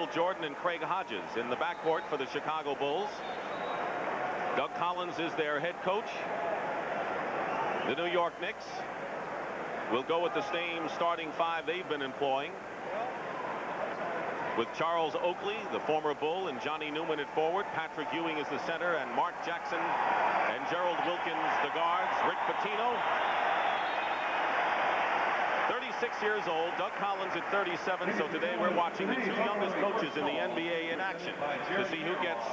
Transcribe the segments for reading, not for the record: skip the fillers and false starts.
Michael Jordan and Craig Hodges in the backcourt for the Chicago Bulls. Doug Collins is their head coach. The New York Knicks will go with the same starting five they've been employing, with Charles Oakley, the former Bull, and Johnny Newman at forward. Patrick Ewing is the center, and Mark Jackson and Gerald Wilkins the guards. Rick Pitino, 36 years old. Doug Collins at 37. So today we're watching the two youngest coaches in the NBA in action to see who gets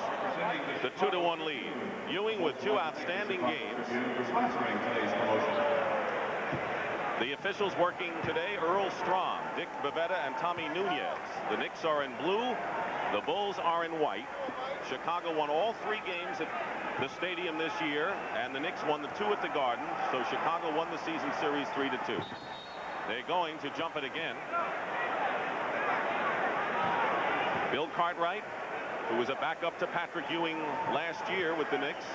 the 2-1 lead. Ewing with two outstanding games. The officials working today: Earl Strong, Dick Bavetta, and Tommy Nunez. The Knicks are in blue. The Bulls are in white. Chicago won all 3 games at the stadium this year, and the Knicks won the 2 at the Garden. So Chicago won the season series 3-2. They're going to jump it again. Bill Cartwright, who was a backup to Patrick Ewing last year with the Knicks.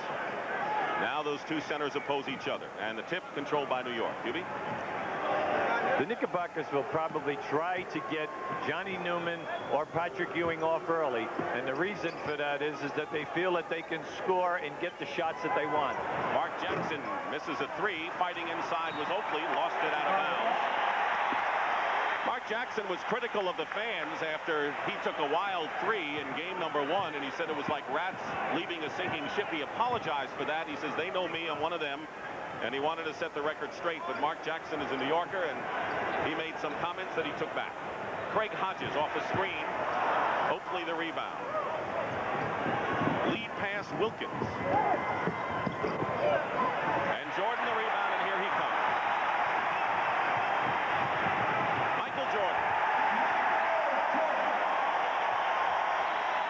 Now those two centers oppose each other, and the tip controlled by New York. Hubie? The Knickerbockers will probably try to get Johnny Newman or Patrick Ewing off early, and the reason for that is that they feel that they can score and get the shots that they want. Mark Jackson misses a 3. Fighting inside was Oakley, lost it out of bounds. Mark Jackson was critical of the fans after he took a wild 3 in game number 1, and he said it was like rats leaving a sinking ship. He apologized for that. He says, they know me, I'm one of them. And he wanted to set the record straight, but Mark Jackson is a New Yorker, and he made some comments that he took back. Craig Hodges off a screen. Oakley the rebound. Lead pass Wilkins. And Jordan the rebound, and here he comes. Michael Jordan.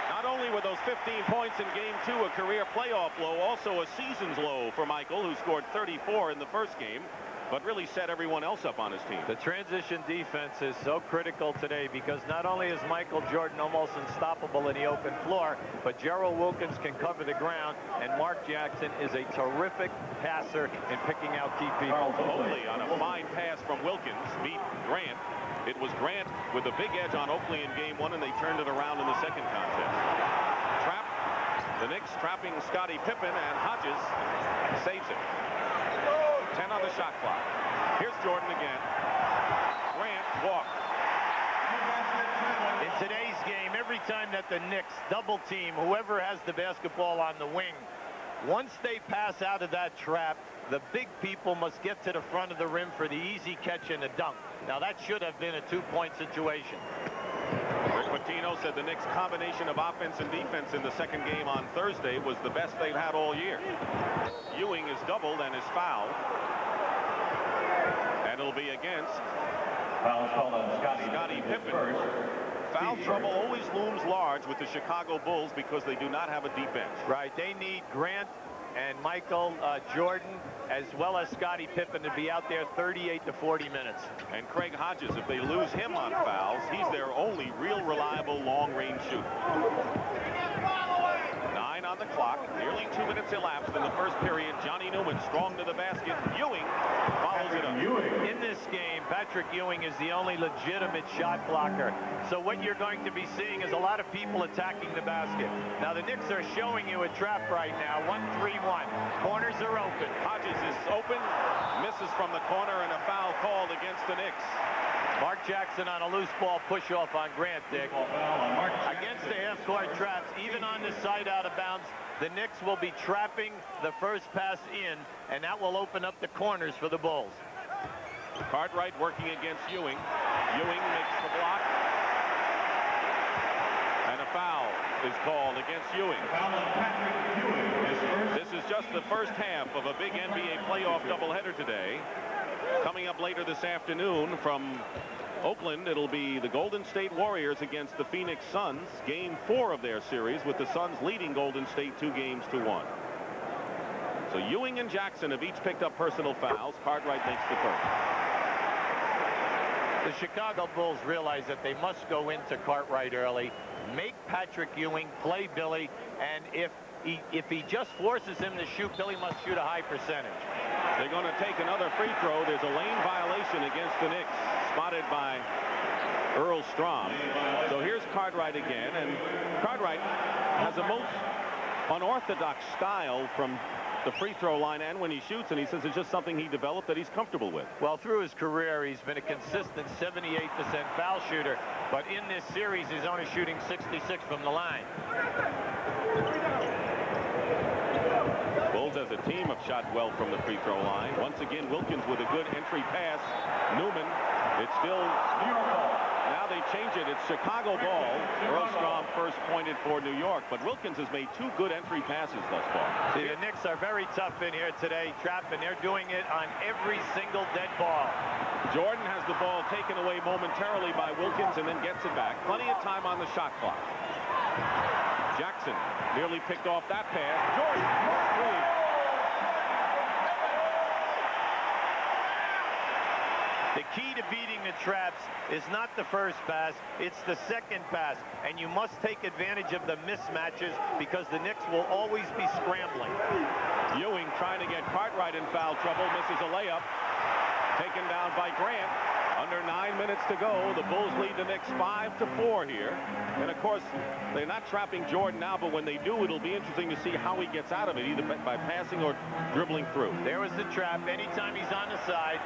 Not only were those 15 points in game 2 a career playoff low, also a season's low for Michael, who scored 34 in the first game, but really set everyone else up on his team. The transition defense is so critical today because not only is Michael Jordan almost unstoppable in the open floor, but Gerald Wilkins can cover the ground, and Mark Jackson is a terrific passer in picking out key people. Oakley on a fine pass from Wilkins beat Grant. It was Grant with a big edge on Oakley in game 1, and they turned it around in the second contest. Trap. The Knicks trapping Scottie Pippen, and Hodges saves it. 10 on the shot clock. Here's Jordan again. Grant walked. In today's game, every time that the Knicks double team whoever has the basketball on the wing, once they pass out of that trap, the big people must get to the front of the rim for the easy catch and a dunk. Now that should have been a 2-point situation. Rick Pitino said the Knicks' combination of offense and defense in the second game on Thursday was the best they've had all year. Ewing is doubled and is fouled. And it'll be against Scottie Pippen. Foul trouble always looms large with the Chicago Bulls because they do not have a deep bench. Right. They need Grant and Michael Jordan as well as Scottie Pippen to be out there 38 to 40 minutes. And Craig Hodges, if they lose him on fouls, he's their only real reliable long-range shooter. 9 on the clock. Nearly 2 minutes elapsed in the first period. Johnny Newman strong to the basket. Ewing follows it up. In this game, Patrick Ewing is the only legitimate shot blocker. So what you're going to be seeing is a lot of people attacking the basket. Now the Knicks are showing you a trap right now. 1-3-1. Corners are open. Hodges is open, misses from the corner, and a foul called against the Knicks. Mark Jackson on a loose ball push-off on Grant, Dick. Against the half-court traps, even on the side out of bounds, the Knicks will be trapping the first pass in, and that will open up the corners for the Bulls. Cartwright working against Ewing. Ewing makes the block. And a foul is called against Ewing. This is just the first half of a big NBA playoff doubleheader today. Coming up later this afternoon from Oakland, it'll be the Golden State Warriors against the Phoenix Suns. Game 4 of their series, with the Suns leading Golden State 2-1. So Ewing and Jackson have each picked up personal fouls. Cartwright makes the first. The Chicago Bulls realize that they must go into Cartwright early, make Patrick Ewing play Billy, and if he just forces him to shoot, Billy must shoot a high percentage. They're going to take another free throw. There's a lane violation against the Knicks, spotted by Earl Strom. So here's Cartwright again, and Cartwright has a most unorthodox style from the free throw line and when he shoots, and he says it's just something he developed that he's comfortable with. Well, through his career, he's been a consistent 78% foul shooter, but in this series, he's only shooting 66 from the line. Bulls as a team have shot well from the free throw line. Once again, Wilkins with a good entry pass. Newman, it's still... Now they change it. It's Chicago ball. Earl Strom first pointed for New York, but Wilkins has made 2 good entry passes thus far. See, the Knicks are very tough in here today, Trap, and they're doing it on every single dead ball. Jordan has the ball taken away momentarily by Wilkins and then gets it back. Plenty of time on the shot clock. Jackson nearly picked off that pass. Jordan, three. The key to beating the Traps is not the first pass, it's the second pass. And you must take advantage of the mismatches because the Knicks will always be scrambling. Ewing trying to get Cartwright in foul trouble, misses a layup. Taken down by Grant. Under 9 minutes to go. The Bulls lead the Knicks 5-4 here. And of course, they're not trapping Jordan now, but when they do, it'll be interesting to see how he gets out of it, either by passing or dribbling through. There was the trap. Anytime he's on the side.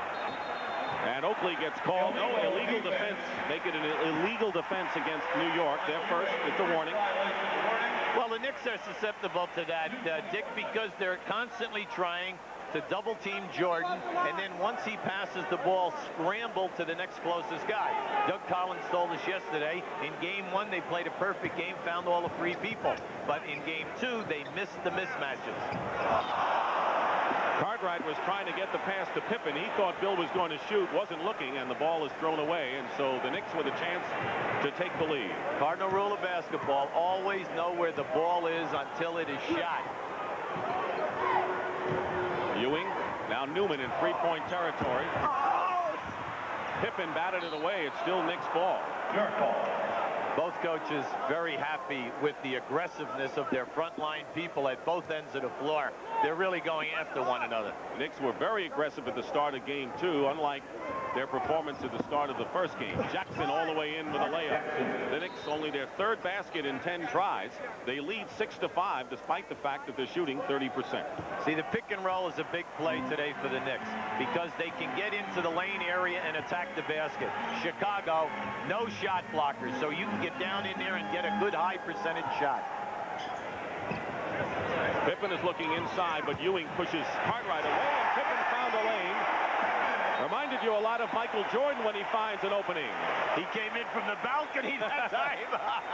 And Oakley gets called. No, illegal defense. Make it an illegal defense against New York. They're first. It's a warning. Well, the Knicks are susceptible to that, Dick, because they're constantly trying to double team Jordan, and then once he passes the ball, scramble to the next closest guy. Doug Collins told us yesterday, in game 1 they played a perfect game, found all the free people, but in game 2 they missed the mismatches. Cartwright was trying to get the pass to Pippen. He thought Bill was going to shoot, wasn't looking, and the ball is thrown away, and so the Knicks with a chance to take the lead. Cardinal rule of basketball, always know where the ball is until it is shot. Ewing, now Newman in three-point territory. Pippen batted it away. It's still Knicks ball. Both coaches very happy with the aggressiveness of their frontline people at both ends of the floor. They're really going after one another. The Knicks were very aggressive at the start of game 2, unlike their performance at the start of the first game. Jackson all the way in with a layup. The Knicks only their 3rd basket in 10 tries. They lead 6-5 despite the fact that they're shooting 30%. See, the pick and roll is a big play today for the Knicks because they can get into the lane area and attack the basket. Chicago, no shot blockers, so you can get down in there and get a good high percentage shot. Pippen is looking inside, but Ewing pushes Cartwright away, and Pippen found a lane. Reminded you a lot of Michael Jordan when he finds an opening. He came in from the balcony that time.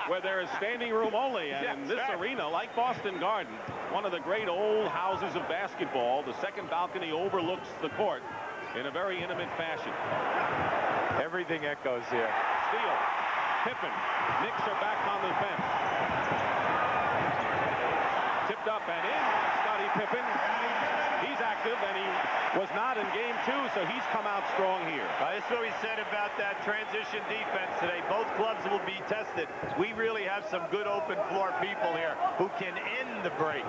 Where there is standing room only, and in this arena, like Boston Garden, one of the great old houses of basketball, the second balcony overlooks the court in a very intimate fashion. Everything echoes here. Steal. Pippen. Knicks are back on the fence. Tipped up and in. Scottie Pippen. He's active, and he was not in game 2, so he's come out strong here. That's what we said about that transition defense today. Both clubs will be tested. We really have some good open floor people here who can end the break.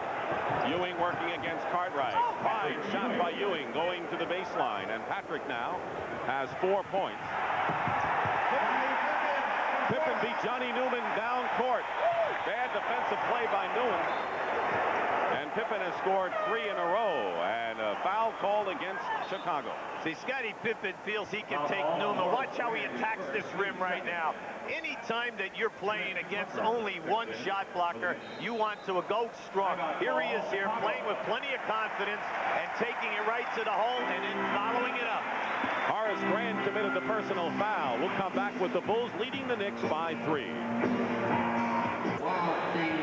Ewing working against Cartwright. Fine shot by Ewing going to the baseline, and Patrick now has 4 points. Pippen beat Johnny Newman down court. Bad defensive play by Newman. And Pippen has scored 3 in a row, and a foul called against Chicago. See, Scottie Pippen feels he can take Newman. Watch how he attacks this rim right now. Anytime that you're playing against only one shot blocker, you want to go strong. Here he is here playing with plenty of confidence and taking it right to the hole and then following it up. Horace Grant committed the personal foul. We'll come back with the Bulls leading the Knicks by 3.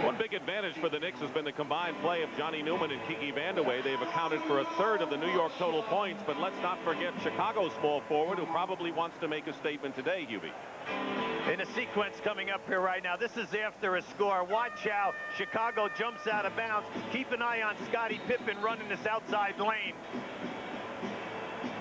One big advantage for the Knicks has been the combined play of Johnny Newman and Kiki Vandeweghe. They've accounted for 1/3 of the New York total points, but let's not forget Chicago's small forward, who probably wants to make a statement today, Hubie. In a sequence coming up here right now, this is after a score. Watch how Chicago jumps out of bounds. Keep an eye on Scottie Pippen running this outside lane.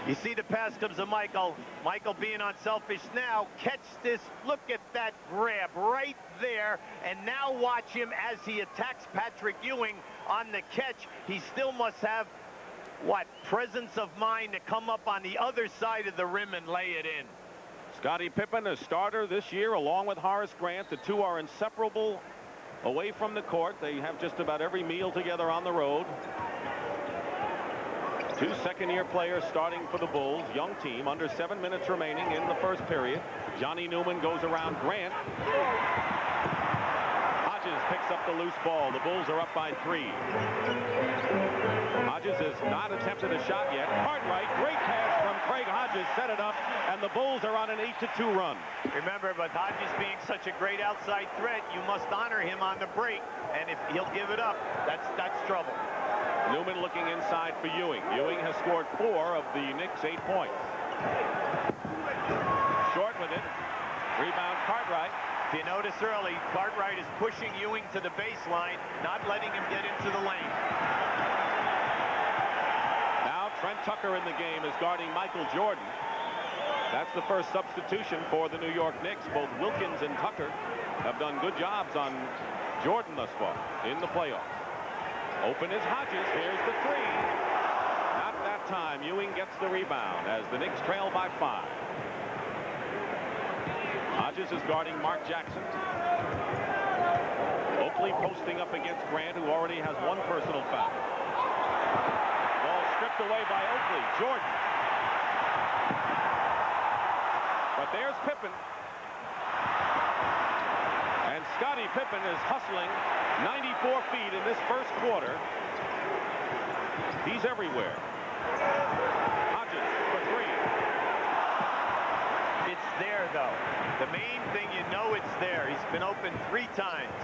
You see the pass comes to Michael. Michael being unselfish now. Catch this. Look at that grab right there. And now watch him as he attacks Patrick Ewing on the catch. He still must have, what, presence of mind to come up on the other side of the rim and lay it in. Scottie Pippen, a starter this year, along with Horace Grant. The two are inseparable away from the court. They have just about every meal together on the road. Two second-year players starting for the Bulls. Young team, under 7 minutes remaining in the first period. Johnny Newman goes around Grant. Hodges picks up the loose ball. The Bulls are up by 3. Hodges has not attempted a shot yet. Cartwright, great pass from Craig Hodges, set it up, and the Bulls are on an 8-2 run. Remember, but Hodges being such a great outside threat, you must honor him on the break, and if he'll give it up, that's trouble. Newman looking inside for Ewing. Ewing has scored 4 of the Knicks' 8 points. Short with it. Rebound Cartwright. If you notice early, Cartwright is pushing Ewing to the baseline, not letting him get into the lane. Now Trent Tucker in the game is guarding Michael Jordan. That's the first substitution for the New York Knicks. Both Wilkins and Tucker have done good jobs on Jordan thus far in the playoffs. Open is Hodges. Here's the 3. Not that time. Ewing gets the rebound as the Knicks trail by 5. Hodges is guarding Mark Jackson. Oakley posting up against Grant, who already has 1 personal foul. Ball stripped away by Oakley. Jordan. But there's Pippen. And Scottie Pippen is hustling 94 feet in this first quarter. He's everywhere. Hodges for 3. It's there, though. The main thing, you know it's there. He's been open 3 times.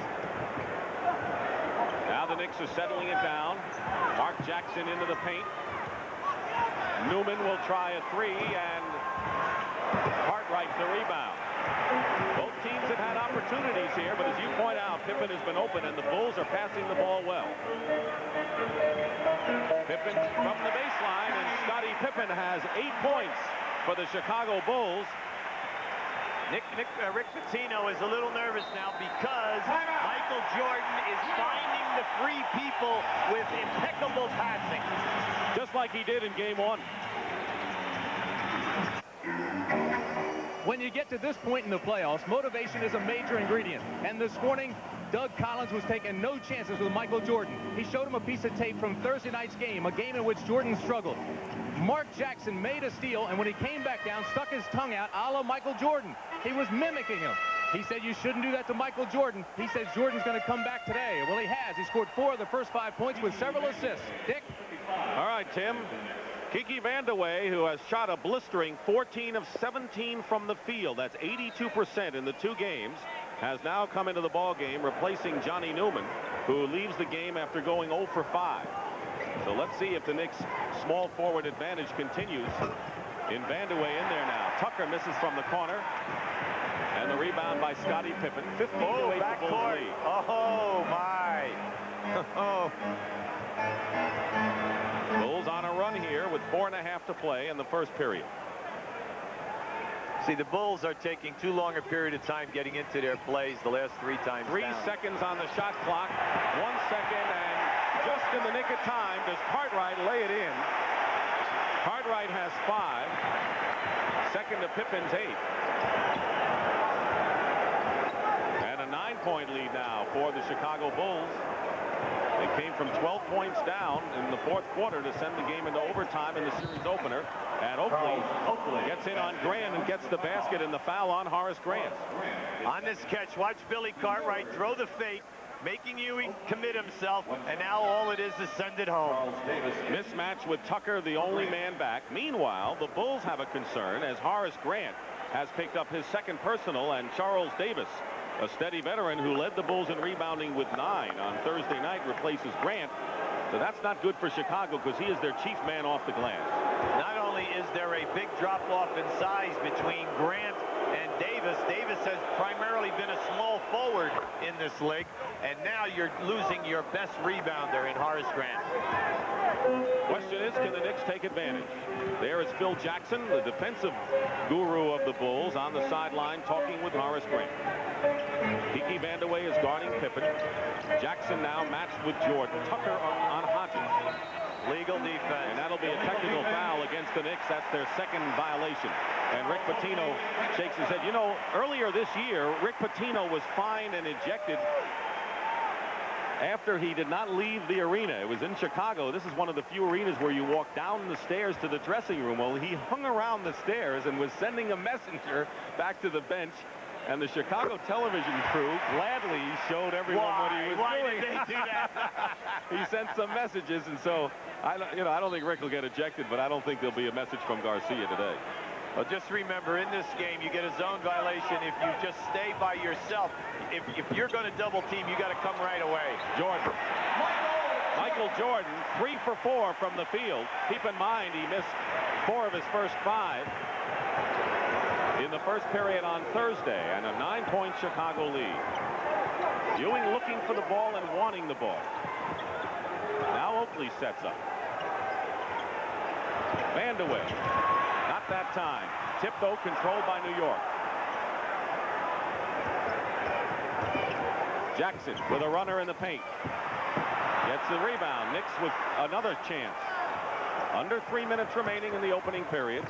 Now the Knicks are settling it down. Mark Jackson into the paint. Newman will try a 3, and Cartwright the rebound. Both teams have had opportunities here, but as you point out, Pippen has been open, and the Bulls are passing the ball well. Pippen from the baseline, and Scottie Pippen has 8 points for the Chicago Bulls. Rick Pitino is a little nervous now because Michael Jordan is finding the free people with impeccable passing. Just like he did in Game 1. When you get to this point in the playoffs, motivation is a major ingredient. And this morning, Doug Collins was taking no chances with Michael Jordan. He showed him a piece of tape from Thursday night's game, a game in which Jordan struggled. Mark Jackson made a steal, and when he came back down, stuck his tongue out a la Michael Jordan. He was mimicking him. He said, you shouldn't do that to Michael Jordan. He says Jordan's going to come back today. Well, he has. He scored 4 of the first 5 points with several assists. Dick? All right, Tim. Kiki Vandeweghe, who has shot a blistering 14 of 17 from the field. That's 82% in the 2 games. Has now come into the ball game, replacing Johnny Newman, who leaves the game after going 0 for 5. So let's see if the Knicks' small forward advantage continues. In Vandeweghe in there now. Tucker misses from the corner. And the rebound by Scottie Pippen. 15 to 8 the Bulls lead. Oh, my. Oh. Bulls on a run here with 4.5 to play in the first period. See, the Bulls are taking too long a period of time getting into their plays the last 3 times. 3 down. seconds on the shot clock. 1 second, and just in the nick of time does Cartwright lay it in. Cartwright has 5. Second to Pippen's 8. And a 9-point lead now for the Chicago Bulls. They came from 12 points down in the 4th quarter to send the game into overtime in the series opener. And Oakley gets in on Grant and gets the basket and the foul on Horace Grant. On this catch, watch Billy Cartwright throw the fake, making Ewing commit himself, and now all it is send it home. Mismatch with Tucker, the only man back. Meanwhile, the Bulls have a concern as Horace Grant has picked up his 2nd personal, and Charles Davis, a steady veteran who led the Bulls in rebounding with 9 on Thursday night, replaces Grant. So that's not good for Chicago because he is their chief man off the glass. Not only is there a big drop-off in size between Grant and Davis. Davis has primarily been a small forward in this league, and now you're losing your best rebounder in Horace Grant. Question is, can the Knicks take advantage? There is Phil Jackson, the defensive guru of the Bulls, on the sideline talking with Horace Grant. Kiki Vandeweghe is guarding Pippen. Jackson now matched with Jordan. Tucker on Hodges. Legal defense. And that'll be a technical foul against the Knicks. That's their second violation. And Rick Pitino shakes his head. You know, earlier this year, Rick Pitino was fined and ejected after he did not leave the arena. It was in Chicago. This is one of the few arenas where you walk down the stairs to the dressing room. Well, he hung around the stairs and was sending a messenger back to the bench. And the Chicago television crew gladly showed everyone what he was doing. Why did they do that? He sent some messages, and so I don't think Rick will get ejected, but I don't think there'll be a message from Garcia today. Well, just remember, in this game, you get a zone violation if you just stay by yourself. If you're going to double team, you got to come right away. Jordan. Michael Jordan, 3 for 4 from the field. Keep in mind, he missed 4 of his first 5 in the first period on Thursday, and a 9-point Chicago lead. Ewing looking for the ball and wanting the ball. Now Oakley sets up. Vandeweghe. Not that time. Tip, though, controlled by New York. Jackson with a runner in the paint. Gets the rebound. Knicks with another chance. Under 3 minutes remaining in the opening period.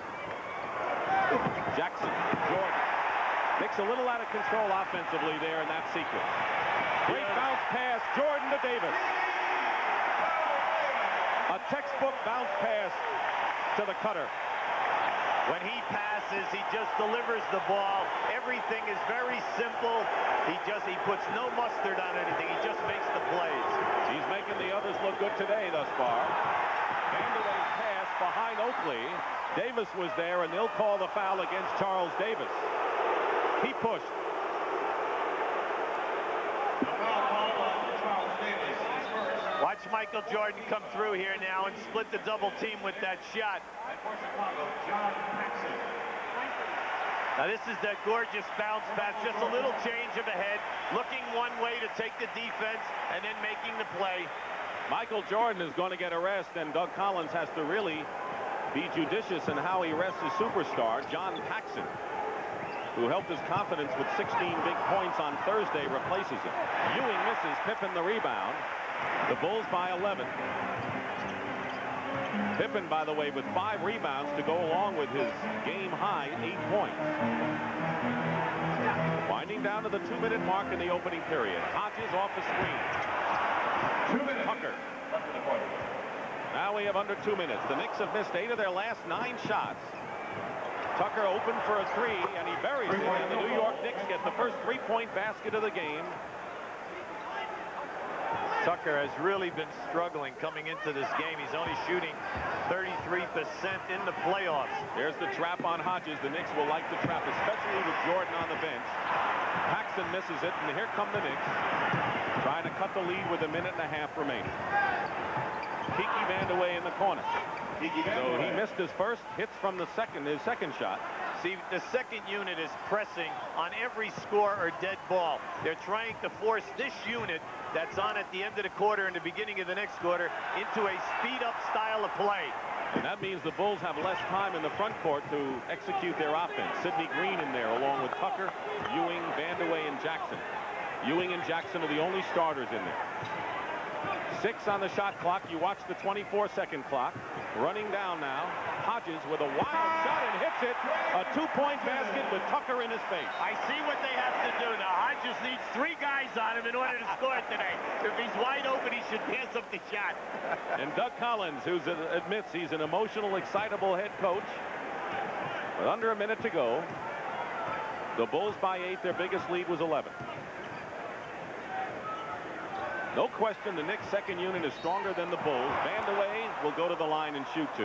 Jackson, Jordan. Knicks a little out of control offensively there in that sequence. Great bounce pass, Jordan to Davis. A textbook bounce pass to the cutter. When he passes, he just delivers the ball. Everything is very simple. He puts no mustard on anything. He just makes the plays. He's making the others look good today thus far. Vandeweghe's pass behind Oakley. Davis was there, and they'll call the foul against Charles Davis. He pushed. Watch Michael Jordan come through here now and split the double team with that shot. Now this is that gorgeous bounce pass, just a little change of the head, looking one way to take the defense and then making the play. Michael Jordan is going to get a rest, and Doug Collins has to really be judicious in how he rests his superstar, John Paxson, who helped his confidence with 16 big points on Thursday, replaces him. Ewing misses, Pippen the rebound. The Bulls by 11. Pippen, by the way, with 5 rebounds to go along with his game-high 8 points. Winding down to the 2-minute mark in the opening period. Hodges off the screen. 2 minutes. Tucker. Now we have under 2 minutes. The Knicks have missed 8 of their last 9 shots. Tucker open for a 3, and he buries it, and the New York Knicks get the first 3-point basket of the game. Tucker has really been struggling coming into this game. He's only shooting 33% in the playoffs. Here's the trap on Hodges. The Knicks will like the trap, especially with Jordan on the bench. Paxson misses it, and here come the Knicks, trying to cut the lead with 1.5 minutes remaining. Kiki Vandeweghe in the corner. So he missed his first, hits from his second shot. See, the second unit is pressing on every score or dead ball. They're trying to force this unit that's on at the end of the quarter and the beginning of the next quarter into a speed-up style of play. And that means the Bulls have less time in the front court to execute their offense. Sidney Green in there along with Tucker, Ewing, Vandeweghe, and Jackson. Ewing and Jackson are the only starters in there. 6 on the shot clock. You watch the 24-second clock. Running down now. Hodges with a wild shot and hits it. A 2-point basket with Tucker in his face. I see what they have to do now. Hodges needs 3 guys on him in order to score today. If he's wide open, he should pass up the shot. And Doug Collins, who admits he's an emotional, excitable head coach. With under 1 minute to go. The Bulls by 8. Their biggest lead was 11. No question, the Knicks' second unit is stronger than the Bulls. Vandeweghe will go to the line and shoot 2.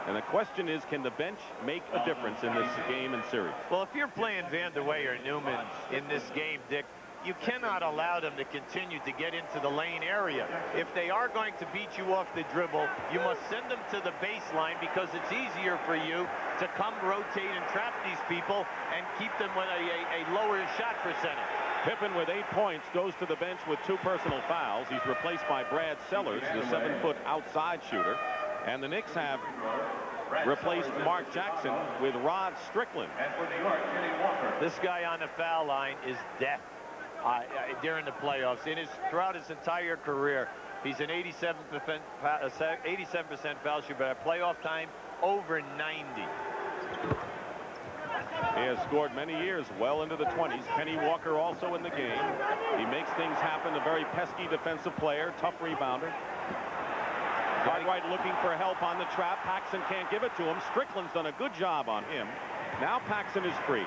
And the question is, can the bench make a difference in this game and series? Well, if you're playing Vandeweghe or Newman in this game, Dick, you cannot allow them to continue to get into the lane area. If they are going to beat you off the dribble, you must send them to the baseline because it's easier for you to come rotate and trap these people and keep them with a lower shot percentage. Pippen with 8 points goes to the bench with 2 personal fouls. He's replaced by Brad Sellers, the 7-foot outside shooter. And the Knicks have replaced Mark Jackson with Rod Strickland. This guy on the foul line is death. during the playoffs. Throughout his entire career, he's an 87% foul shooter, but at playoff time, over 90. He has scored many years well into the 20s. Kenny Walker also in the game. He makes things happen. A very pesky defensive player, tough rebounder. Cartwright looking for help on the trap. Paxson can't give it to him. Strickland's done a good job on him. Now Paxson is free.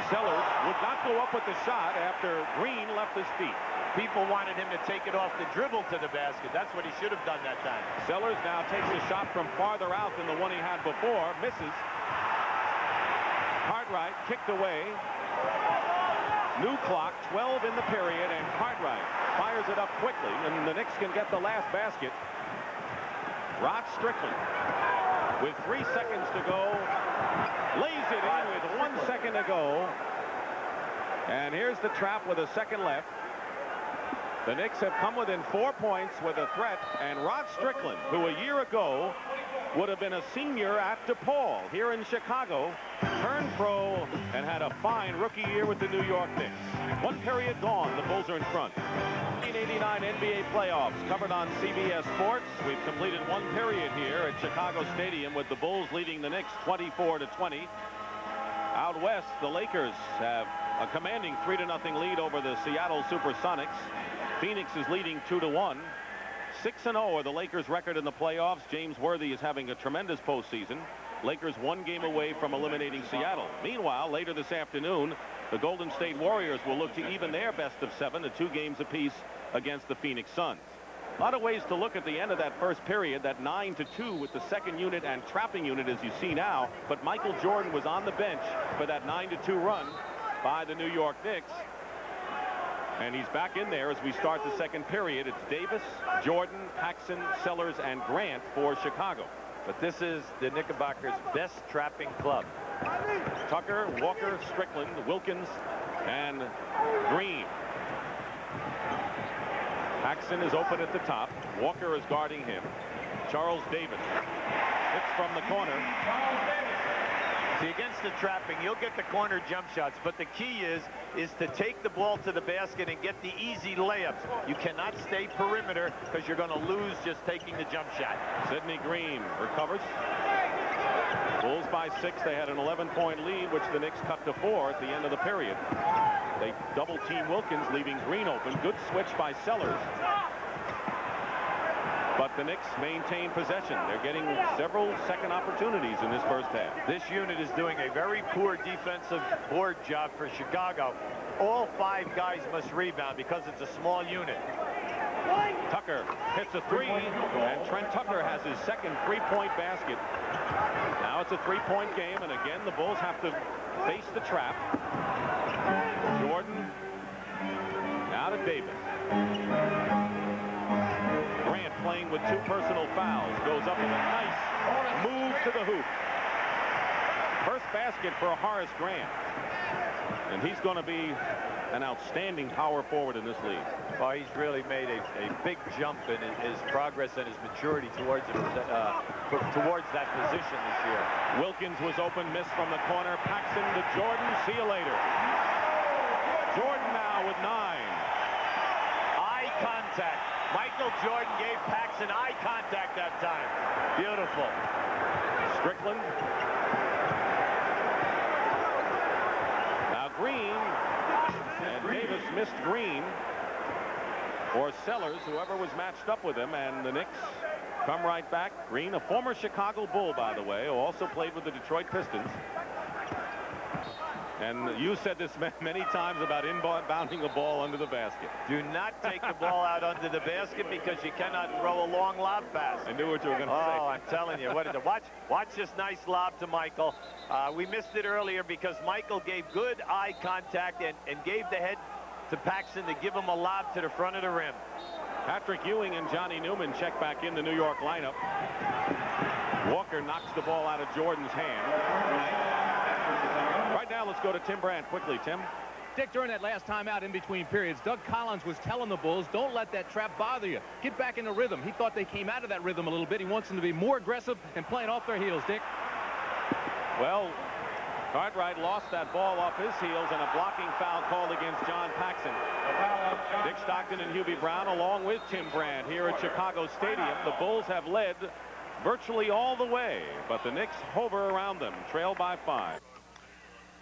Sellers would not go up with the shot after Green left his feet. People wanted him to take it off the dribble to the basket. That's what he should have done that time. Sellers now takes a shot from farther out than the one he had before. Misses. Cartwright kicked away. New clock, 12 in the period, and Cartwright fires it up quickly, and the Knicks can get the last basket. Rod Strickland, with 3 seconds to go, lays it in with 1 second to go. And here's the trap with a second left. The Knicks have come within 4 points with a threat, and Rod Strickland, who a year ago would have been a senior at DePaul here in Chicago, turned pro and had a fine rookie year with the New York Knicks. 1 period gone. The Bulls are in front. 1989 NBA playoffs covered on CBS Sports. We've completed 1 period here at Chicago Stadium with the Bulls leading the Knicks 24-20. Out west, the Lakers have a commanding 3-0 lead over the Seattle Supersonics. Phoenix is leading 2-1. 6-0 are the Lakers' record in the playoffs. James Worthy is having a tremendous postseason. Lakers 1 game away from eliminating Seattle. Meanwhile, later this afternoon, the Golden State Warriors will look to even their best of 7 to 2 games apiece against the Phoenix Suns. A lot of ways to look at the end of that first period, that 9-2 with the second unit and trapping unit, as you see now. But Michael Jordan was on the bench for that 9-2 run by the New York Knicks. And he's back in there as we start the second period. It's Davis, Jordan, Paxson, Sellers, and Grant for Chicago. But this is the Knickerbockers' best trapping club. Tucker, Walker, Strickland, Wilkins, and Green. Paxson is open at the top. Walker is guarding him. Charles Davis hits from the corner. See, against the trapping, you'll get the corner jump shots, but the key is to take the ball to the basket and get the easy layups. You cannot stay perimeter because you're going to lose just taking the jump shot. Sidney Green recovers. Bulls by 6. They had an 11-point lead, which the Knicks cut to 4 at the end of the period. They double-team Wilkins, leaving Green open. Good switch by Sellers. But the Knicks maintain possession. They're getting several second opportunities in this first half. This unit is doing a very poor defensive board job for Chicago. All 5 guys must rebound because it's a small unit. Tucker hits a 3, and Trent Tucker has his second 3-point basket. Now it's a 3-point game, and again the Bulls have to face the trap. Jordan now to Davis. Grant playing with 2 personal fouls, goes up with a nice move to the hoop. First basket for Horace Grant, and he's going to be an outstanding power forward in this league. Well, he's really made a big jump in his progress and his maturity towards that position this year. Wilkins was open, missed from the corner. Paxson to Jordan. See you later. Jordan now with 9. Eye contact. Michael Jordan gave Paxson eye contact that time. Beautiful. Strickland. Now Green. And Davis missed Green. Or Sellers, whoever was matched up with him. And the Knicks come right back. Green, a former Chicago Bull, by the way, who also played with the Detroit Pistons. And you said this many times about inbounding the ball under the basket. Do not take the ball out under the basket because you cannot throw a long lob pass. I knew what you were going to say. Oh, I'm telling you. What is it? Watch this nice lob to Michael. We missed it earlier because Michael gave good eye contact and gave the head to Paxson to give him a lob to the front of the rim. Patrick Ewing and Johnny Newman check back in the New York lineup. Walker knocks the ball out of Jordan's hand. Right now, let's go to Tim Brandt quickly. Tim? Dick, during that last timeout in between periods, Doug Collins was telling the Bulls, don't let that trap bother you. Get back in the rhythm. He thought they came out of that rhythm a little bit. He wants them to be more aggressive and playing off their heels, Dick. Well, Cartwright lost that ball off his heels, and a blocking foul called against John Paxson. Dick Stockton and Hubie Brown along with Tim Brandt here at Chicago Stadium. The Bulls have led virtually all the way, but the Knicks hover around them, trail by 5.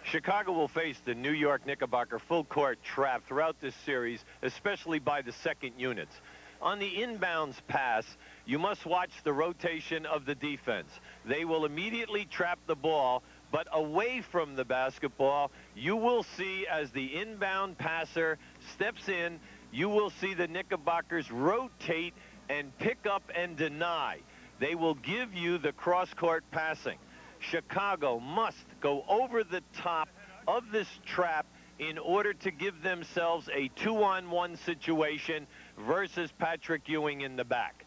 Chicago will face the New York Knickerbocker full court trap throughout this series, especially by the second units. On the inbounds pass, you must watch the rotation of the defense. They will immediately trap the ball, but away from the basketball, you will see as the inbound passer steps in, you will see the Knickerbockers rotate and pick up and deny. They will give you the cross-court passing. Chicago must go over the top of this trap in order to give themselves a 2-on-1 situation versus Patrick Ewing in the back.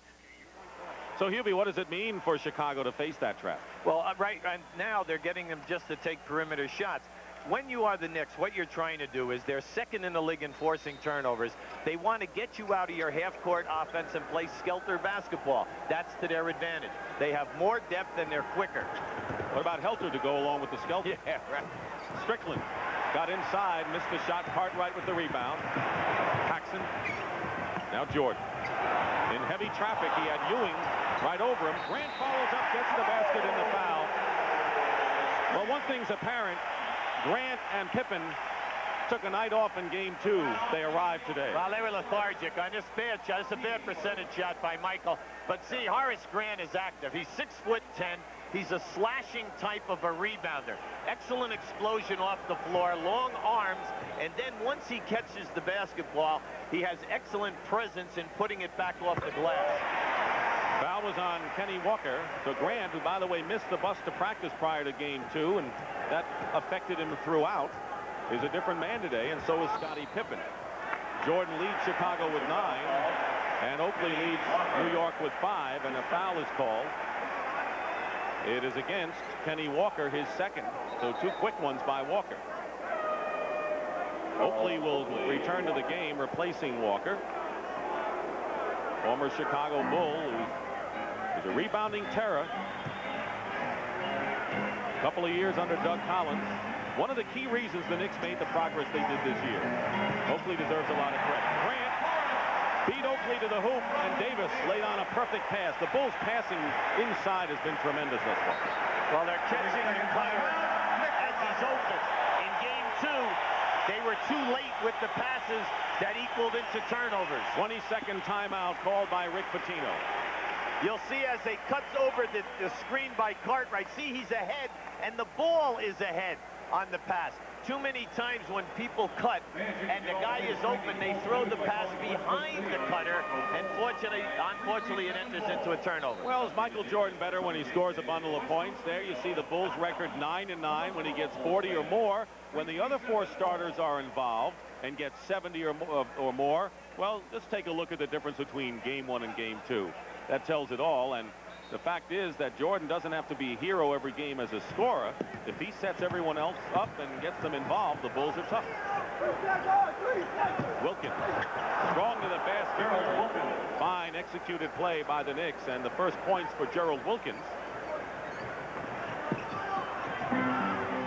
So, Hubie, what does it mean for Chicago to face that trap? Well, right now they're getting them just to take perimeter shots. When you are the Knicks, what you're trying to do is they're second in the league in forcing turnovers. They want to get you out of your half-court offense and play skelter basketball. That's to their advantage. They have more depth and they're quicker. What about Helter to go along with the skelter? Yeah, right. Strickland got inside, missed the shot. Cartwright with the rebound. Paxson. Now Jordan. In heavy traffic, he had Ewing right over him. Grant follows up, gets the basket in the foul. Well, one thing's apparent. Grant and Pippen took a night off in game 2. They arrived today. Well, they were lethargic on this bad shot. It's a bad percentage shot by Michael. But see, Horace Grant is active. He's 6'10". He's a slashing type of a rebounder. Excellent explosion off the floor, long arms, and then once he catches the basketball, he has excellent presence in putting it back off the glass. Foul was on Kenny Walker. So Grant, who, by the way, missed the bus to practice prior to game 2, and that affected him throughout, is a different man today, and so is Scottie Pippen. Jordan leads Chicago with 9, and Oakley leads New York with 5, and a foul is called. It is against Kenny Walker, his second. So 2 quick ones by Walker. Oakley will return to the game, replacing Walker. Former Chicago Bull, who's a rebounding terror. A couple of years under Doug Collins. One of the key reasons the Knicks made the progress they did this year. Oakley deserves a lot of credit. Grant beat Oakley to the hoop, and Davis laid on a perfect pass. The Bulls' passing inside has been tremendous thus far. Well, they're catching the player as he's open. In game 2, they were too late with the passes that equaled into turnovers. 22nd timeout called by Rick Pitino. You'll see as they cuts over the screen by Cartwright. See, he's ahead, and the ball is ahead on the pass. Too many times when people cut and the guy is open, they throw the pass behind the cutter, and unfortunately, it enters into a turnover. Well, is Michael Jordan better when he scores a bundle of points? There you see the Bulls' record 9-9 when he gets 40 or more. When the other 4 starters are involved and get 70 or more, well, let's take a look at the difference between game 1 and game 2. That tells it all, and the fact is that Jordan doesn't have to be a hero every game as a scorer. If he sets everyone else up and gets them involved, the Bulls are tough. Wilkins, strong to the basket. Fine executed play by the Knicks, and the first points for Gerald Wilkins.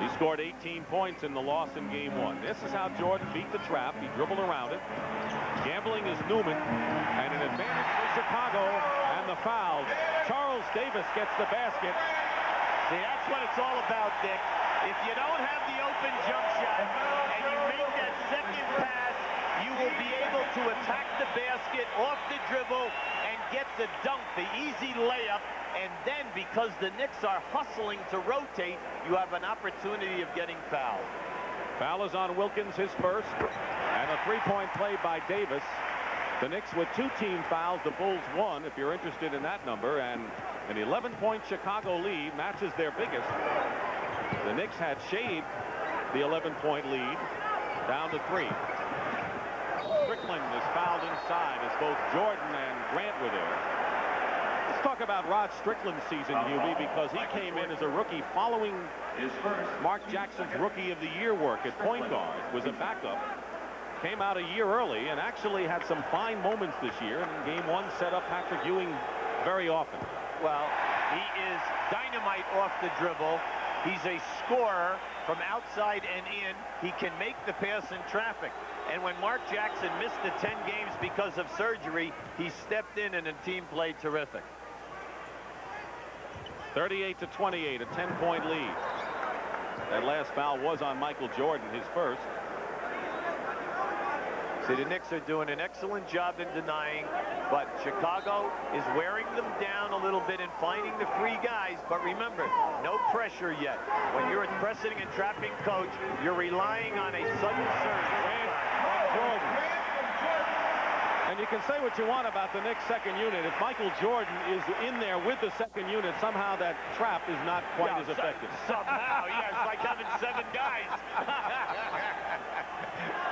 He scored 18 points in the loss in game 1. This is how Jordan beat the trap. He dribbled around it. Gambling is Newman, and an advantage for Chicago, and the fouls. Charles Davis gets the basket. See, that's what it's all about, Dick. If you don't have the open jump shot and you make that second pass, you will be able to attack the basket off the dribble and get the dunk, the easy layup. And then, because the Knicks are hustling to rotate, you have an opportunity of getting fouled. Foul is on Wilkins, his first, and a 3-point play by Davis. The Knicks with 2 team fouls, the Bulls 1, if you're interested in that number, and an 11-point Chicago lead matches their biggest. The Knicks had shaved the 11-point lead down to 3. Strickland is fouled inside as both Jordan and Grant were there. Let's talk about Rod Strickland's season, Hubie, because he came in as a rookie following Mark Jackson's Rookie of the Year work at point guard, was a backup, came out a year early, and actually had some fine moments this year, and in game 1 set up Patrick Ewing very often. Well, he is dynamite off the dribble. He's a scorer, from outside and in. He can make the pass in traffic. And when Mark Jackson missed the 10 games because of surgery, he stepped in and the team played terrific. 38-28, a 10-point lead. That last foul was on Michael Jordan, his first. See, the Knicks are doing an excellent job in denying, but Chicago is wearing them down a little bit and finding the free guys. But remember, no pressure yet. When you're a pressing and trapping coach, you're relying on a sudden surge. Jordan. And you can say what you want about the Knicks' second unit. If Michael Jordan is in there with the second unit, somehow that trap is not quite as effective. Somehow, yeah, it's like having 7 guys.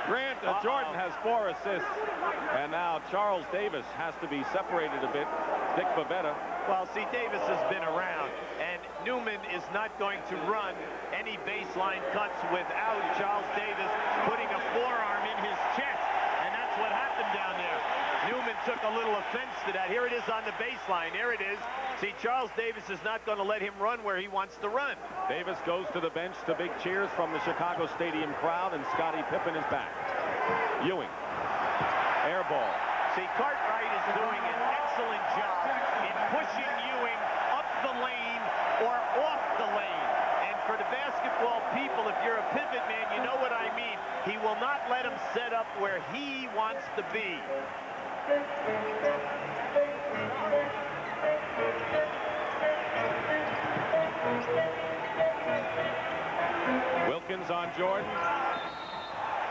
Grant Jordan has 4 assists, and now Charles Davis has to be separated a bit. Dick Bavetta. Well, see, Davis has been around, and Newman is not going to run any baseline cuts without Charles Davis putting a forearm in his chest, and that's what happened down there. Newman took a little offense to that. Here it is on the baseline. There it is. See, Charles Davis is not going to let him run where he wants to run. Davis goes to the bench to big cheers from the Chicago Stadium crowd, and Scottie Pippen is back. Ewing. Air ball. See, Cartwright is doing an excellent job in pushing Ewing up the lane or off the lane. And for the basketball people, if you're a pivot man, you know what I mean. He will not let him set up where he wants to be. Wilkins on Jordan.